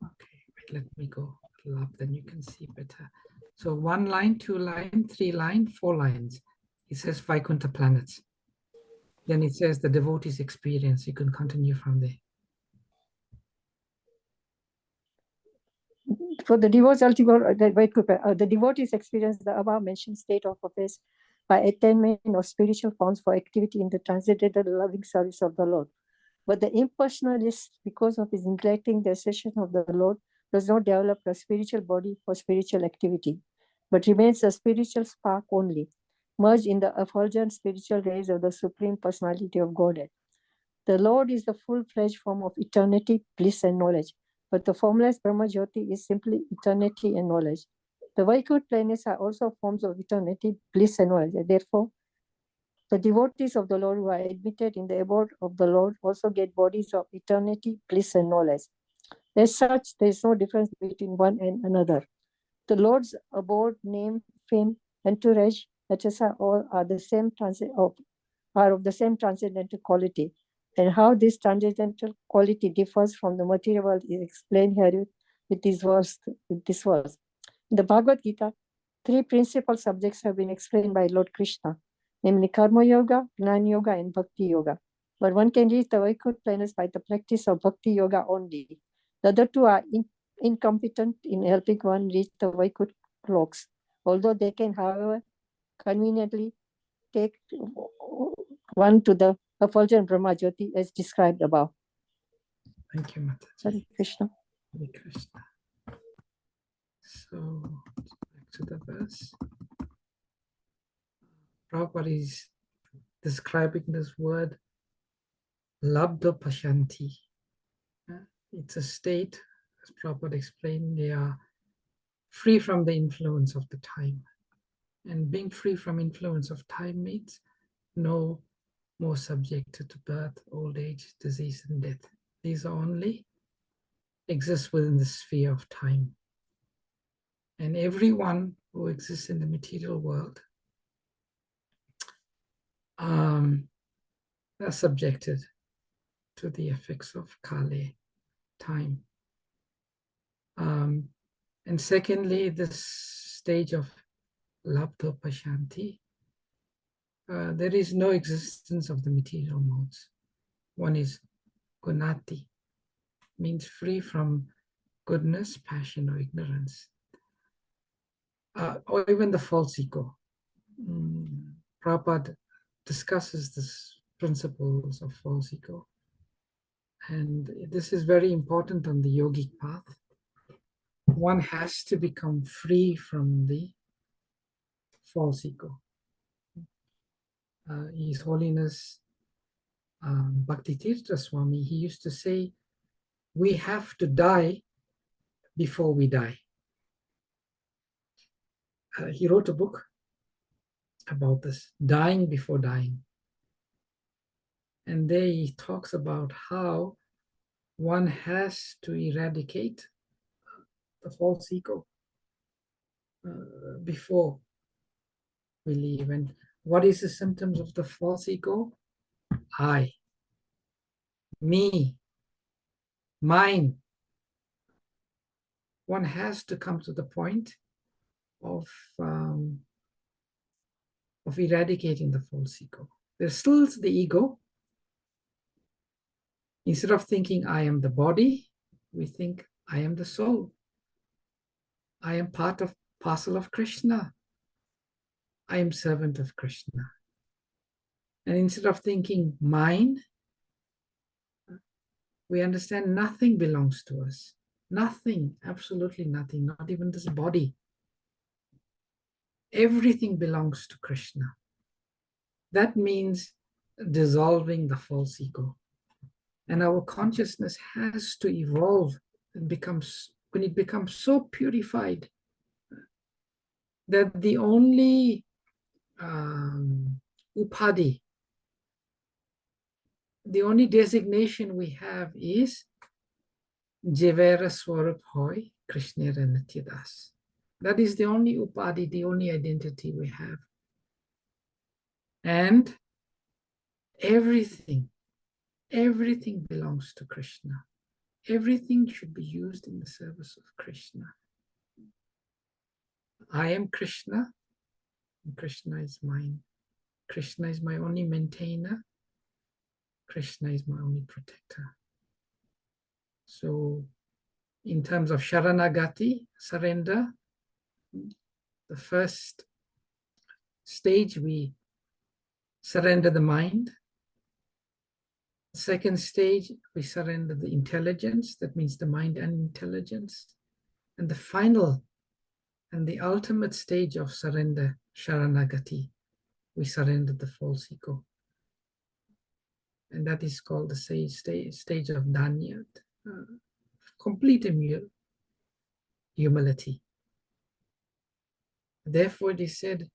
Okay, wait, let me go a little up, then you can see better. So 1 line, 2 line, 3 line, 4 lines. It says Vaikuntha planets. Then it says the devotee's experience. You can continue from there. For the the devotees experience the above mentioned state of affairs by attainment of spiritual forms for activity in the transcendental loving service of the Lord. But the impersonalist, because of his neglecting the assertion of the Lord, does not develop a spiritual body for spiritual activity, but remains a spiritual spark only, merged in the effulgent spiritual rays of the Supreme Personality of Godhead. The Lord is the full-fledged form of eternity, bliss, and knowledge, but the formless Brahma Jyoti is simply eternity and knowledge. The Vaikut planes are also forms of eternity, bliss, and knowledge. And therefore, the devotees of the Lord who are admitted in the abode of the Lord also get bodies of eternity, bliss, and knowledge. As such, there is no difference between one and another. The Lord's abode, name, fame, entourage, etc., all are the same of the same transcendental quality. And how this transcendental quality differs from the material world is explained here with this verse. In the Bhagavad Gita, 3 principal subjects have been explained by Lord Krishna, namely Karma Yoga, Jnana Yoga, and Bhakti Yoga. But one can reach the Vaikut planes by the practice of Bhakti Yoga only. The other two are incompetent in helping one reach the Vaikut clocks, although they can, however, conveniently take one to the effulgent Brahma Jyoti as described above. Thank you, Mataji. Hare Krishna. Hare Krishna. So, back to the verse. Prabhupada is describing this word, Labdha Pashanti. It's a state, as Prabhupada explained, they are free from the influence of the time. And being free from influence of time means no more subjected to birth, old age, disease, and death. These are only exist within the sphere of time. And everyone who exists in the material world are subjected to the effects of Kali, time. And secondly, this stage of Labdha Pashanti, there is no existence of the material modes. One is Gunati, means free from goodness, passion, or ignorance, or even the false ego. Prabhupada discusses this principles of false ego, and this is very important on the yogic path. One has to become free from the false ego. His Holiness Bhaktitirtha Swami, he used to say, we have to die before we die. He wrote a book about this, dying before dying. And there he talks about how one has to eradicate the false ego before we leave. And what is the symptoms of the false ego? I, me, mine. One has to come to the point of eradicating the false ego. There's still the ego. Instead of thinking I am the body, we think I am the soul. I am parcel of Krishna. I am servant of Krishna. And instead of thinking mine, we understand nothing belongs to us. Nothing, absolutely nothing, not even this body. Everything belongs to Krishna. That means dissolving the false ego. And our consciousness has to evolve and when it becomes so purified that the only upadhi, the only designation we have is Jivera Swarup Hoy Krishnera Nityadas. That is the only upadhi, the only identity we have. And everything belongs to Krishna. Everything should be used in the service of Krishna. I am Krishna, and Krishna is mine. Krishna is my only maintainer. Krishna is my only protector. So, in terms of Sharanagati, surrender, the first stage, we surrender the mind. Second stage, we surrender the intelligence, that means the mind and intelligence. And the final and the ultimate stage of surrender, Sharanagati, we surrender the false ego. And that is called the stage of Danya, complete humility. Therefore, it is said,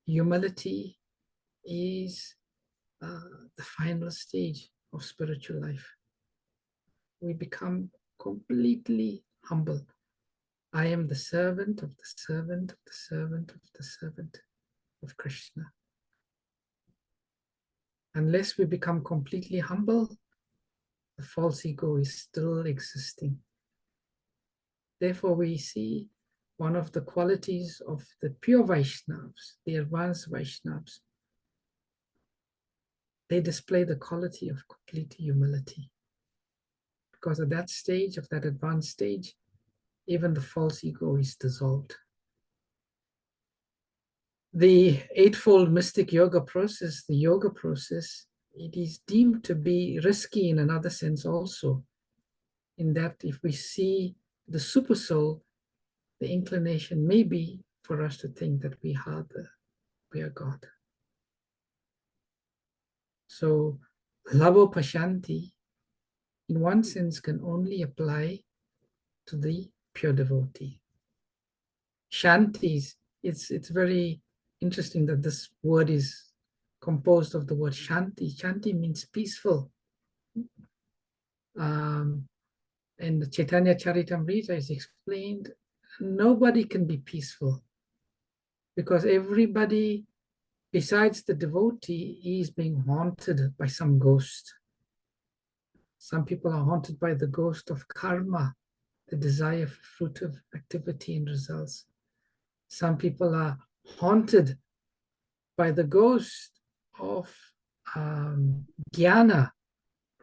humility is the final stage of spiritual life. We become completely humble. I am the servant of the servant of the servant of the servant of Krishna. Unless we become completely humble, the false ego is still existing. Therefore, we see one of the qualities of the pure Vaishnavas, the advanced Vaishnavas, they display the quality of complete humility. Because at that stage, of that advanced stage, even the false ego is dissolved. The eightfold mystic yoga process, the yoga process, it is deemed to be risky in another sense also, in that if we see the super soul, the inclination may be for us to think that we are God. So, Labo Pashanti, in one sense, can only apply to the pure devotee. Shantis, it's very interesting that this word is composed of the word Shanti. Shanti means peaceful. And the Chaitanya Charitamrita is explained nobody can be peaceful, because everybody besides the devotee is being haunted by some ghost. Some people are haunted by the ghost of karma, the desire for fruit of activity and results. Some people are haunted by the ghost of jnana,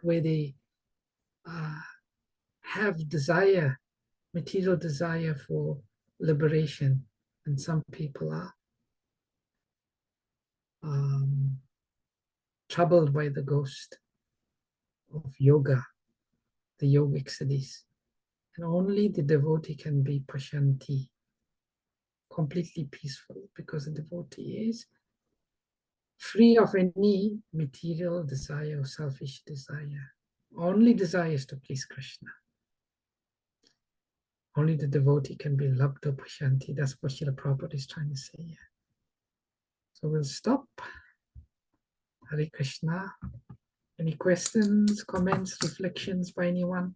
where they have desire, material desire for liberation. And some people are troubled by the ghost of yoga, the yogic siddhis. And only the devotee can be pashanti, completely peaceful, because the devotee is free of any material desire or selfish desire. Only desires to please Krishna. Only the devotee can be labdha pashanti. That's what Srila Prabhupada is trying to say here. So we'll stop. Hare Krishna. Any questions, comments, reflections by anyone?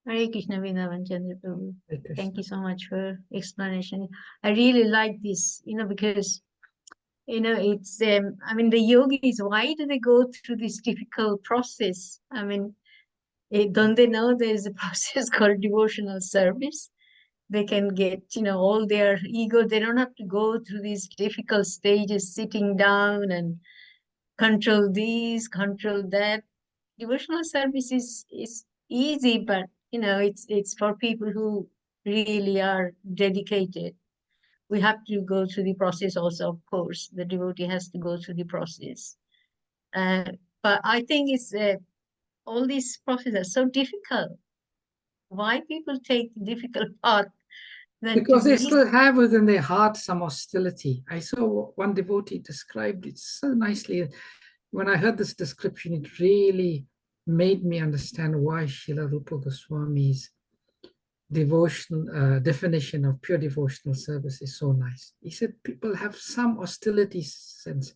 Hare Krishna, Vrindavan, Chandra Prabhu. Hare Krishna. Thank you so much for explanation. I really like this, because, it's, I mean, the yogis, why do they go through this difficult process? I mean, don't they know there's a process called devotional service? They can get, all their ego. They don't have to go through these difficult stages, sitting down and control this, control that. Devotional service is easy, but it's for people who really are dedicated. We have to go through the process also, of course. The devotee has to go through the process. But I think it's all these processes are so difficult. Why people take the difficult path? Because they still have within their heart some hostility. I saw one devotee described it so nicely. When I heard this description, it really made me understand why Srila Rupa Goswami's definition of pure devotional service is so nice. He said people have some hostility sense.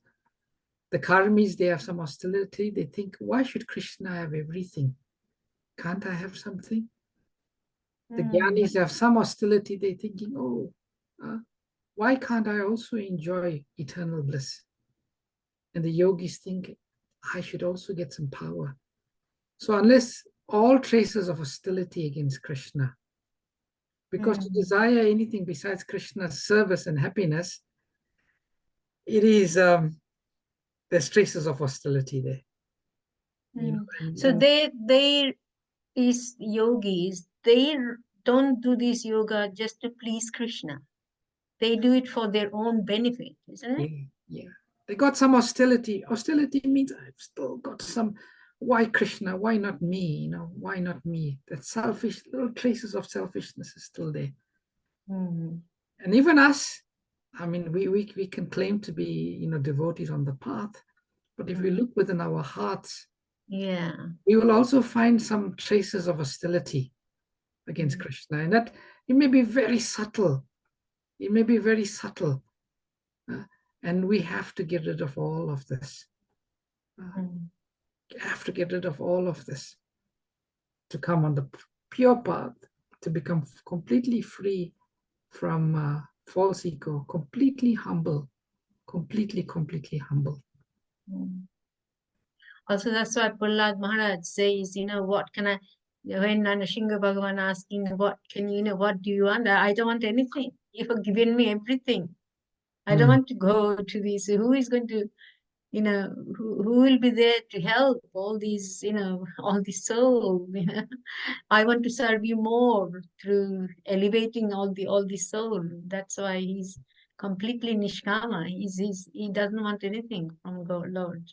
The karmis, they have some hostility. They think, why should Krishna have everything? Can't I have something? The jnanis have some hostility. They're thinking, why can't I also enjoy eternal bliss? And the yogis think, I should also get some power. So unless all traces of hostility against Krishna, because to desire anything besides Krishna's service and happiness, it is, there's traces of hostility there. So these yogis, they don't do this yoga just to please Krishna. They do it for their own benefit, isn't it? Yeah. They got some hostility. Hostility means I've still got some, why Krishna? Why not me? Why not me? That selfish, little traces of selfishness is still there. And even us, I mean, we can claim to be, devotees on the path. But if we look within our hearts, we will also find some traces of hostility against Krishna. And that it may be very subtle. It may be very subtle. And we have to get rid of all of this. Have to get rid of all of this to come on the pure path, to become completely free from false ego, completely humble, completely humble. Also, that's why Prahlad Maharaj says, what can I, when Narasingha Bhagavan asking, what do you want? I don't want anything. You have given me everything. I don't want to go to this. Who is going to, who will be there to help all these, all the soul? I want to serve you more through elevating all the soul. That's why he's completely nishkama. He doesn't want anything from God, Lord.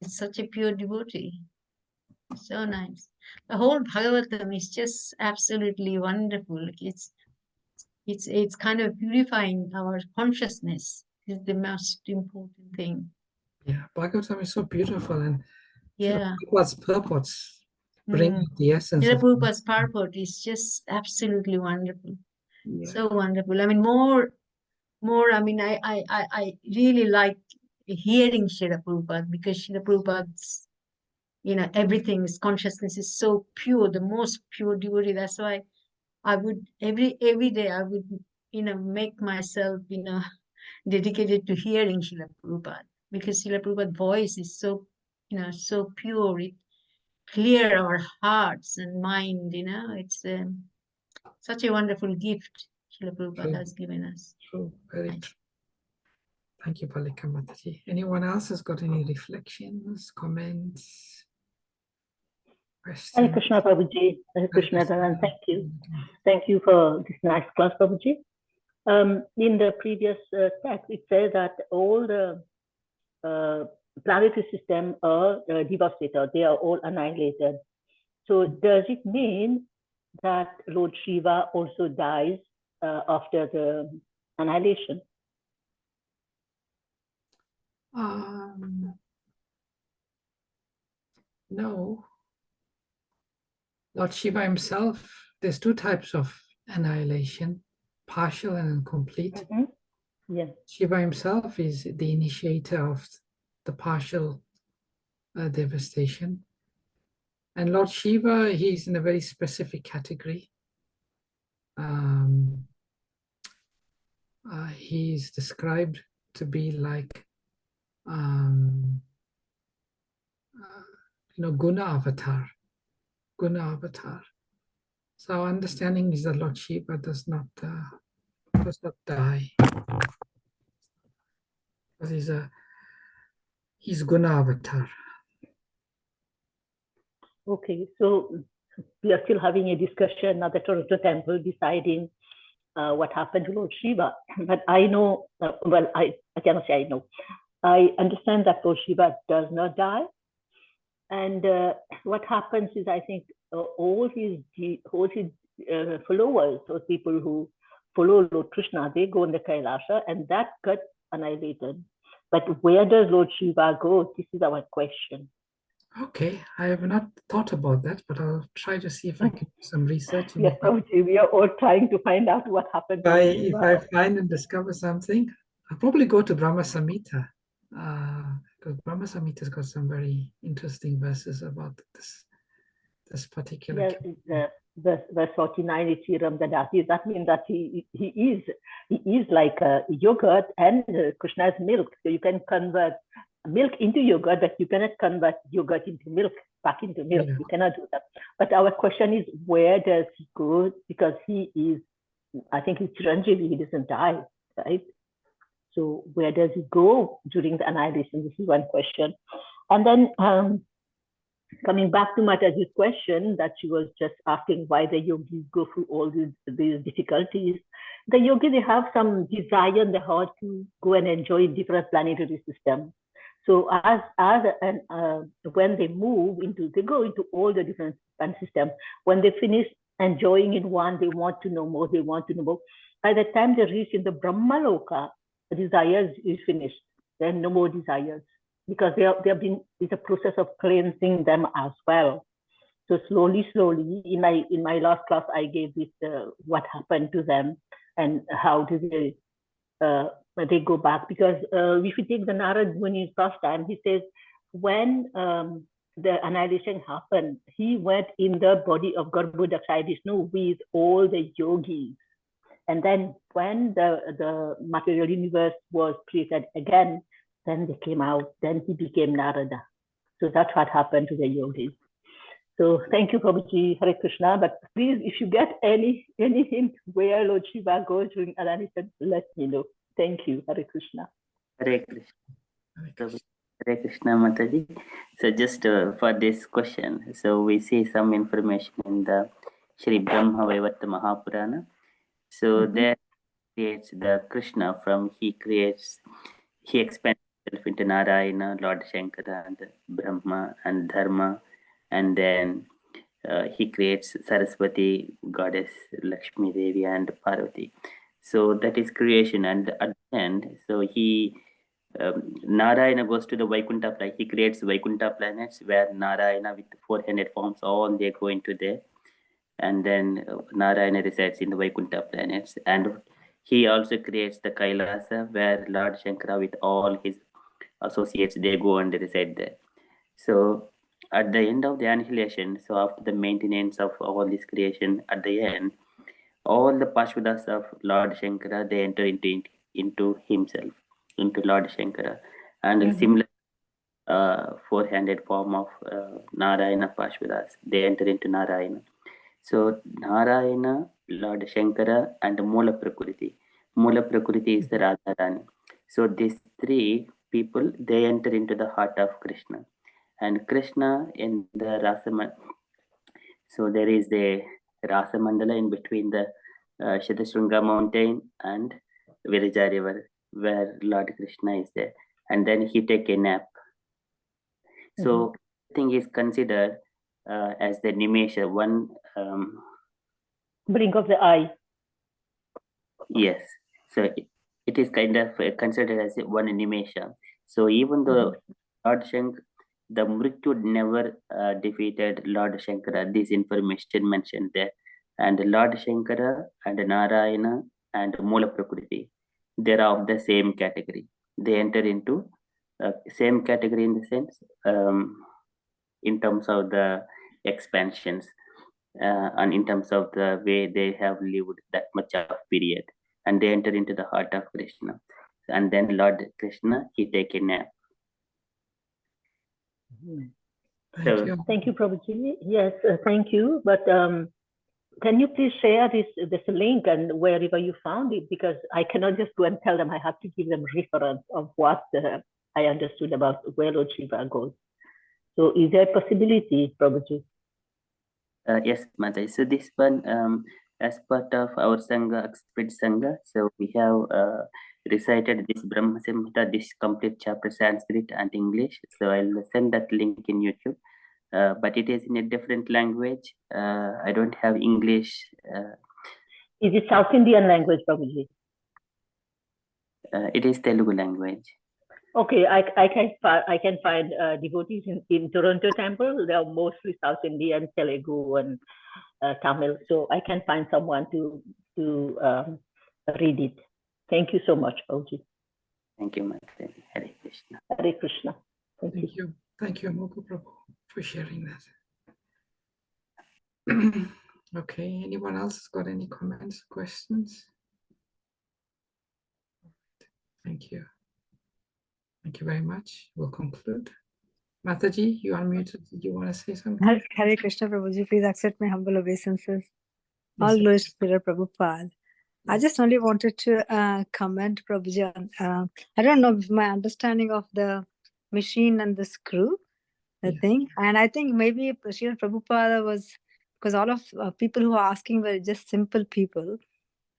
It's such a pure devotee. So nice. The whole Bhagavatam is just absolutely wonderful. It's kind of purifying our consciousness is the most important thing. Yeah, Bhagavatam is so beautiful, and Prabhupada's purports bring the essence of Prabhupada's purport is just absolutely wonderful. Yeah. So wonderful. I mean, more. I mean, I really like hearing Srila Prabhupada, because Srila Prabhupada's, everything is consciousness is so pure, the most pure devotee. That's why I would every day I would make myself dedicated to hearing Srila Prabhupada, because Srila Prabhupada's voice is so so pure. It clear our hearts and mind. It's such a wonderful gift Srila Prabhupada True. has given us. True, very true. Thank you, Palika Mataji. Anyone else has got any reflections, comments, Hare questions? Krishna, Prabhuji. Hare Krishna, and thank you. Thank you for this nice class, Prabhuji. In the previous text, it says that all the planetary system are devastated. They are all annihilated. So does it mean that Lord Shiva also dies after the annihilation? No. Lord Shiva himself, there's two types of annihilation, partial and incomplete. Yes. Shiva himself is the initiator of the partial devastation. And Lord Shiva, he's in a very specific category. He's described to be like, Guna avatar. Guna avatar. So our understanding is that Lord Shiva does not die, because he's Guna avatar. Okay, so we are still having a discussion at the Toronto temple deciding what happened to Lord Shiva. But I know, I cannot say I know. I understand that Lord Shiva does not die. And what happens is, I think all his followers, those people who follow Lord Krishna, they go in the Kailasa and that gets annihilated. But where does Lord Shiva go? This is our question. Okay, I have not thought about that, but I'll try to see if I can do some research. Yes, Prabhuji, we are all trying to find out what happened to Lord Shiva. If I find and discover something, I'll probably go to Brahma Samhita, because Brahma Samhita's got some very interesting verses about this particular. Yes, verse 49 is Chiram Dadati. That means that he is like yogurt and Krishna's milk. So you can convert milk into yogurt, but you cannot convert yogurt into milk, back into milk. You cannot do that. But our question is, where does he go? Because he is, I think he's Chiranjeevi, he doesn't die, right? So where does he go during the annihilation? This is one question. And then coming back to Mataji's question that she was just asking, why the yogis go through all these difficulties. The yogis, they have some desire in the heart to go and enjoy different planetary systems. So when they go into all the different planet systems. When they finish enjoying in one, they want to know more, they want to know more. By the time they reach in the Brahmaloka, the desires is finished. There are no more desires, because they have been, it's a process of cleansing them as well. So slowly, in my last class, I gave this what happened to them and how do they go back. Because if you take the Narad Muni's first time, he says when the annihilation happened, he went in the body of Garbhodakshaya Vishnu with all the yogis. And then when the material universe was created again, then they came out, then he became Narada. So that's what happened to the yogis. So thank you, Prabhuji, Hare Krishna. But please, if you get any hint where Lord Shiva goes during annihilation, let me know. Thank you, Hare Krishna. Hare Krishna. Hare Krishna, Mataji. So just for this question, so we see some information in the Sri Brahma Vaivarta Mahapurana. So there creates the Krishna he expands himself into Narayana, Lord Shankara, and Brahma and Dharma, and then he creates Saraswati, goddess Lakshmi Devi, and Parvati. So that is creation, and at the end, so Narayana goes to the Vaikuntha planet. He creates Vaikuntha planets where Narayana with 400 forms, all they go into there. And then Narayana resides in the Vaikuntha planets. And he also creates the Kailasa where Lord Shankara with all his associates, they go and reside there. So at the end of the annihilation, so after the maintenance of all this creation, at the end, all the Pashvadas of Lord Shankara, they enter into himself, into Lord Shankara. And similar four-handed form of Narayana Pashvadas, they enter into Narayana. So Narayana, Lord Shankara, and Mula Prakriti. Mula Prakriti is the Radharani. So these three people, they enter into the heart of Krishna. And Krishna in the Rasamandala, so there is the Rasamandala in between the Shatashrunga mountain and Virija river, where Lord Krishna is there. And then he take a nap. So thing is considered as the Nimesha, one Blink of the eye. yes. So it is kind of considered as one Nimesha. So even though Lord Shankar, the Mrityu never defeated Lord Shankara, this information mentioned there. And Lord Shankara and Narayana and Mula Prakriti, they are of the same category. They enter into same category in the sense, in terms of the expansions, and in terms of the way they have lived that much of period, and they enter into the heart of Krishna. And then Lord Krishna, he take a nap. Thank you, Prabhuji. Yes, thank you. But can you please share this link and wherever you found it? Because I cannot just go and tell them. I have to give them reference of what I understood about where Lord Shiva goes. So is there a possibility, Prabhuji? Yes, Mataji. So this one, as part of our Sangha, Expert Sangha, so we have recited this Brahma Samhita, this complete chapter, Sanskrit and English. So I'll send that link in YouTube. But it is in a different language. I don't have English. Is it South Indian language, Prabhuji? It is Telugu language. Okay, I can find devotees in Toronto temple. They are mostly South Indian, Telugu, and Tamil. So I can find someone to read it. Thank you so much, Prabhuji. Thank you, Mataji. Hare Krishna. Hare Krishna. Thank you. Thank you, Moku Prabhu, for sharing that. Okay, anyone else got any comments, questions? Thank you. Thank you very much. We'll conclude. Mataji, you unmuted. Did you want to say something? Hare Krishna, Prabhuji. Please accept my humble obeisances. Yes, All sir. glories to Srila Prabhupada. I just only wanted to comment, Prabhuji, on, I don't know my understanding of the machine and the screw, the Yeah. thing. And I think maybe Srila Prabhupada was, because all of people who are asking were just simple people.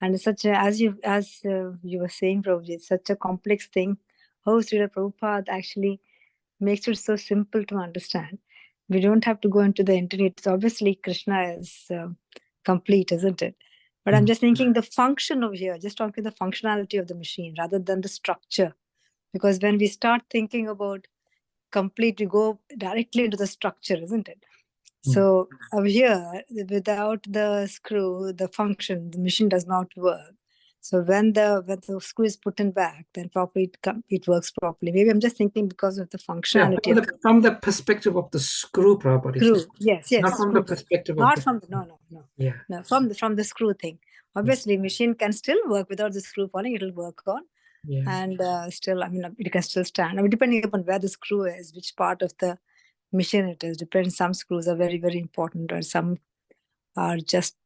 And it's such a, as you were saying, Prabhuji, it's such a complex thing. How Srila Prabhupada actually makes it so simple to understand. We don't have to go into the internet. It's obviously Krishna is complete, isn't it? But I'm just thinking the function of here, just talking the functionality of the machine rather than the structure. Because when we start thinking about complete, we go directly into the structure, isn't it? So over here, without the screw, the function, the machine does not work. So when the screw is put in back, then properly it works properly. Maybe I'm just thinking because of the functionality. Yeah, from the perspective of the screw property. Screw, yes. Not from the perspective not of from the, no. Yeah. No, from the screw thing. Obviously, machine can still work without the screw falling. It'll work on, and still, I mean, it can still stand. I mean, depending upon where the screw is, which part of the machine it is. Depends. Some screws are very, very important, or some are just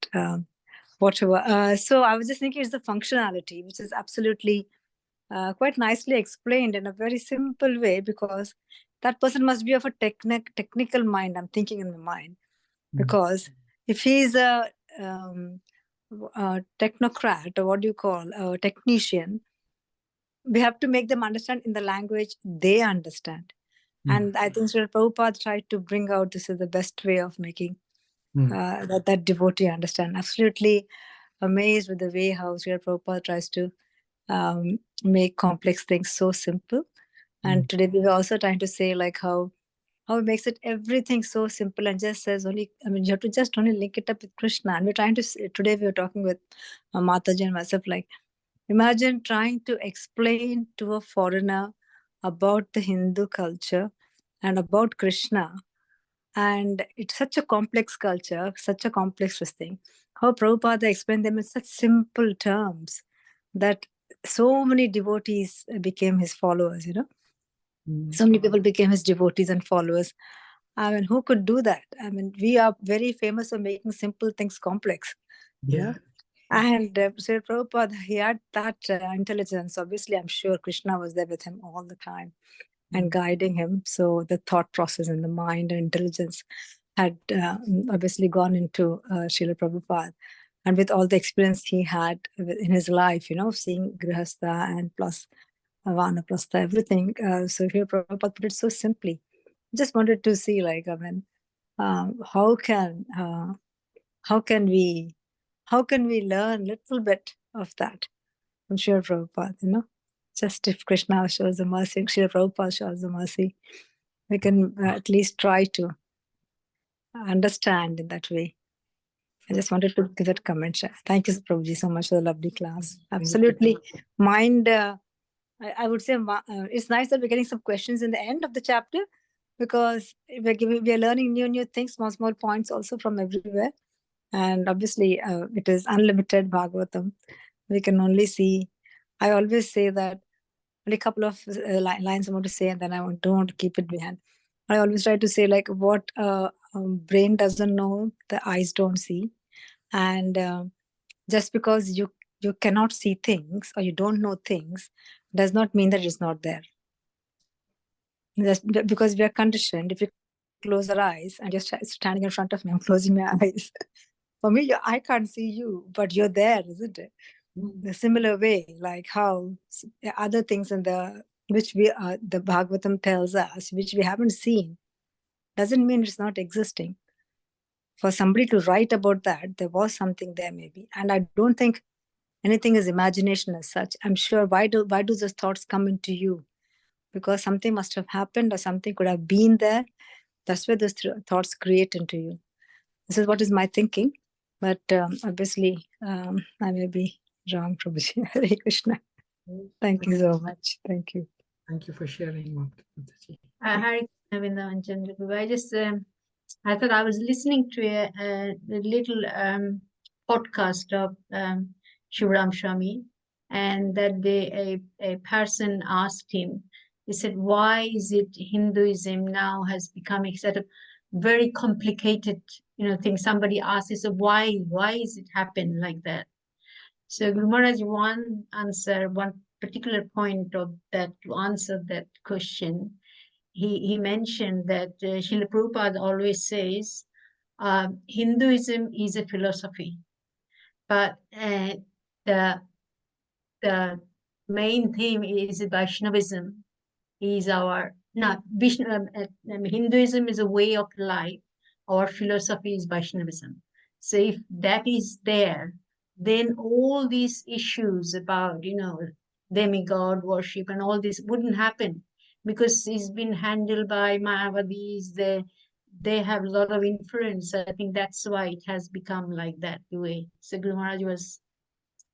whatever. So I was just thinking it's the functionality, which is absolutely quite nicely explained in a very simple way, because that person must be of a technical mind. I'm thinking in my mind, because if he's a technocrat, or what do you call a technician, we have to make them understand in the language they understand. And I think Srila Prabhupada tried to bring out this is the best way of making that devotee understand. Absolutely amazed with the way how Srila Prabhupada tries to make complex things so simple. And today we were also trying to say like how it makes it everything so simple and just says only, I mean, you have to just only link it up with Krishna. And we're trying to, today we were talking with Mataji and myself, like, imagine trying to explain to a foreigner about the Hindu culture and about Krishna And it's such a complex culture, such a complex thing. How Prabhupada explained them in such simple terms that so many devotees became his followers, So many people became his devotees and followers. I mean, who could do that? I mean, we are very famous for making simple things complex. Yeah. And Sri Prabhupada, he had that intelligence. Obviously, I'm sure Krishna was there with him all the time and guiding him. So the thought process and the mind and intelligence had obviously gone into Srila Prabhupada. And with all the experience he had in his life, seeing Grihastha and plus Vanaprastha, everything. So here Prabhupada put it so simply. Just wanted to see, how can we learn a little bit of that from Srila Prabhupada, Just if Krishna shows the mercy, Srila Prabhupada shows the mercy, we can at least try to understand in that way. I just wanted to give that comment. Thank you, Prabhuji, so much for the lovely class. Absolutely. Mind, I would say it's nice that we're getting some questions in the end of the chapter, because we are learning new things, small points also from everywhere. And obviously, it is unlimited Bhagavatam. We can only see. I always say that only a couple of lines I want to say, and then don't want to keep it behind. I always try to say what brain doesn't know, the eyes don't see. And just because you cannot see things or you don't know things does not mean that it's not there. Just because we are conditioned, if you close our eyes and you're standing in front of me, I'm closing my eyes. For me, I can't see you, but you're there, isn't it? The similar way, like how other things which the Bhagavatam tells us, which we haven't seen, doesn't mean it's not existing. For somebody to write about that, there was something there maybe. And I don't think anything is imagination as such. I'm sure, why do those thoughts come into you? Because something must have happened or something could have been there. That's where those thoughts create into you. This is what is my thinking. But obviously, I may be wrong, Prabhuji. Hare Krishna. Thank you so much. Thank you. Thank you for sharing, Mataji. Hare Krishna, Vrindavan, Chandra. I just, I thought I was listening to a little podcast of Shivram Swami, and that day a person asked him, he said, why is it Hinduism now has become a sort of very complicated, thing? Somebody asked, he said, why is it happen like that? So Guru Maharaj, one particular point of that, to answer that question, he mentioned that Srila Prabhupada always says, Hinduism is a philosophy, but the main theme is Vaishnavism. Hinduism is a way of life. Our philosophy is Vaishnavism. So if that is there, then all these issues about, demigod worship and all this wouldn't happen, because it's been handled by Mayavadis. They have a lot of influence. I think that's why it has become like that, the way. So Guru Maharaj was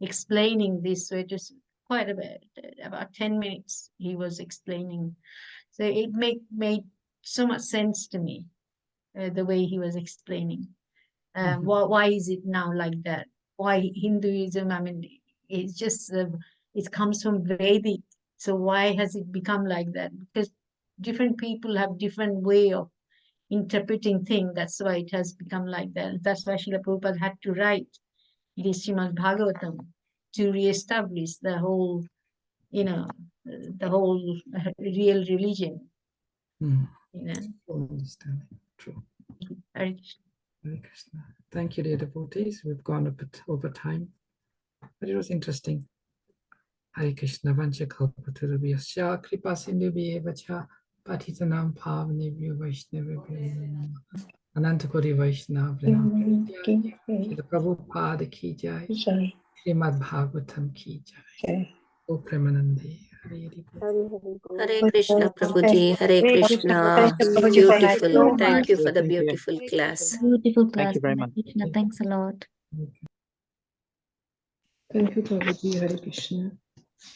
explaining this, so it was quite a bit, about 10 minutes he was explaining. So it made so much sense to me, the way he was explaining. Why is it now like that? Why Hinduism? I mean, it's just, it comes from Vedic. So why has it become like that? Because different people have different way of interpreting things. That's why it has become like that. That's why Srila Prabhupada had to write the Srimad Bhagavatam to reestablish the whole, the whole real religion. Understanding. True. Hare Krishna. Hare Krishna. Thank you, dear devotees. We've gone a bit over time, but it was interesting. Hare Krishna. Vancha kalpatarubhyascha kripa sindhubhye vacha patitanam pavanebhyo vaishnavebhyo Anantakoti Vaishnavya Srila Prabhupada ki jai, Srimad Bhagavatam ki jai. O Premanande. Hare Krishna, Prabhuji. Hare Krishna. Beautiful. Thank you for the beautiful class. Beautiful class. Thank you very much. Krishna, thanks a lot. Thank you, Prabhuji. Hare Krishna.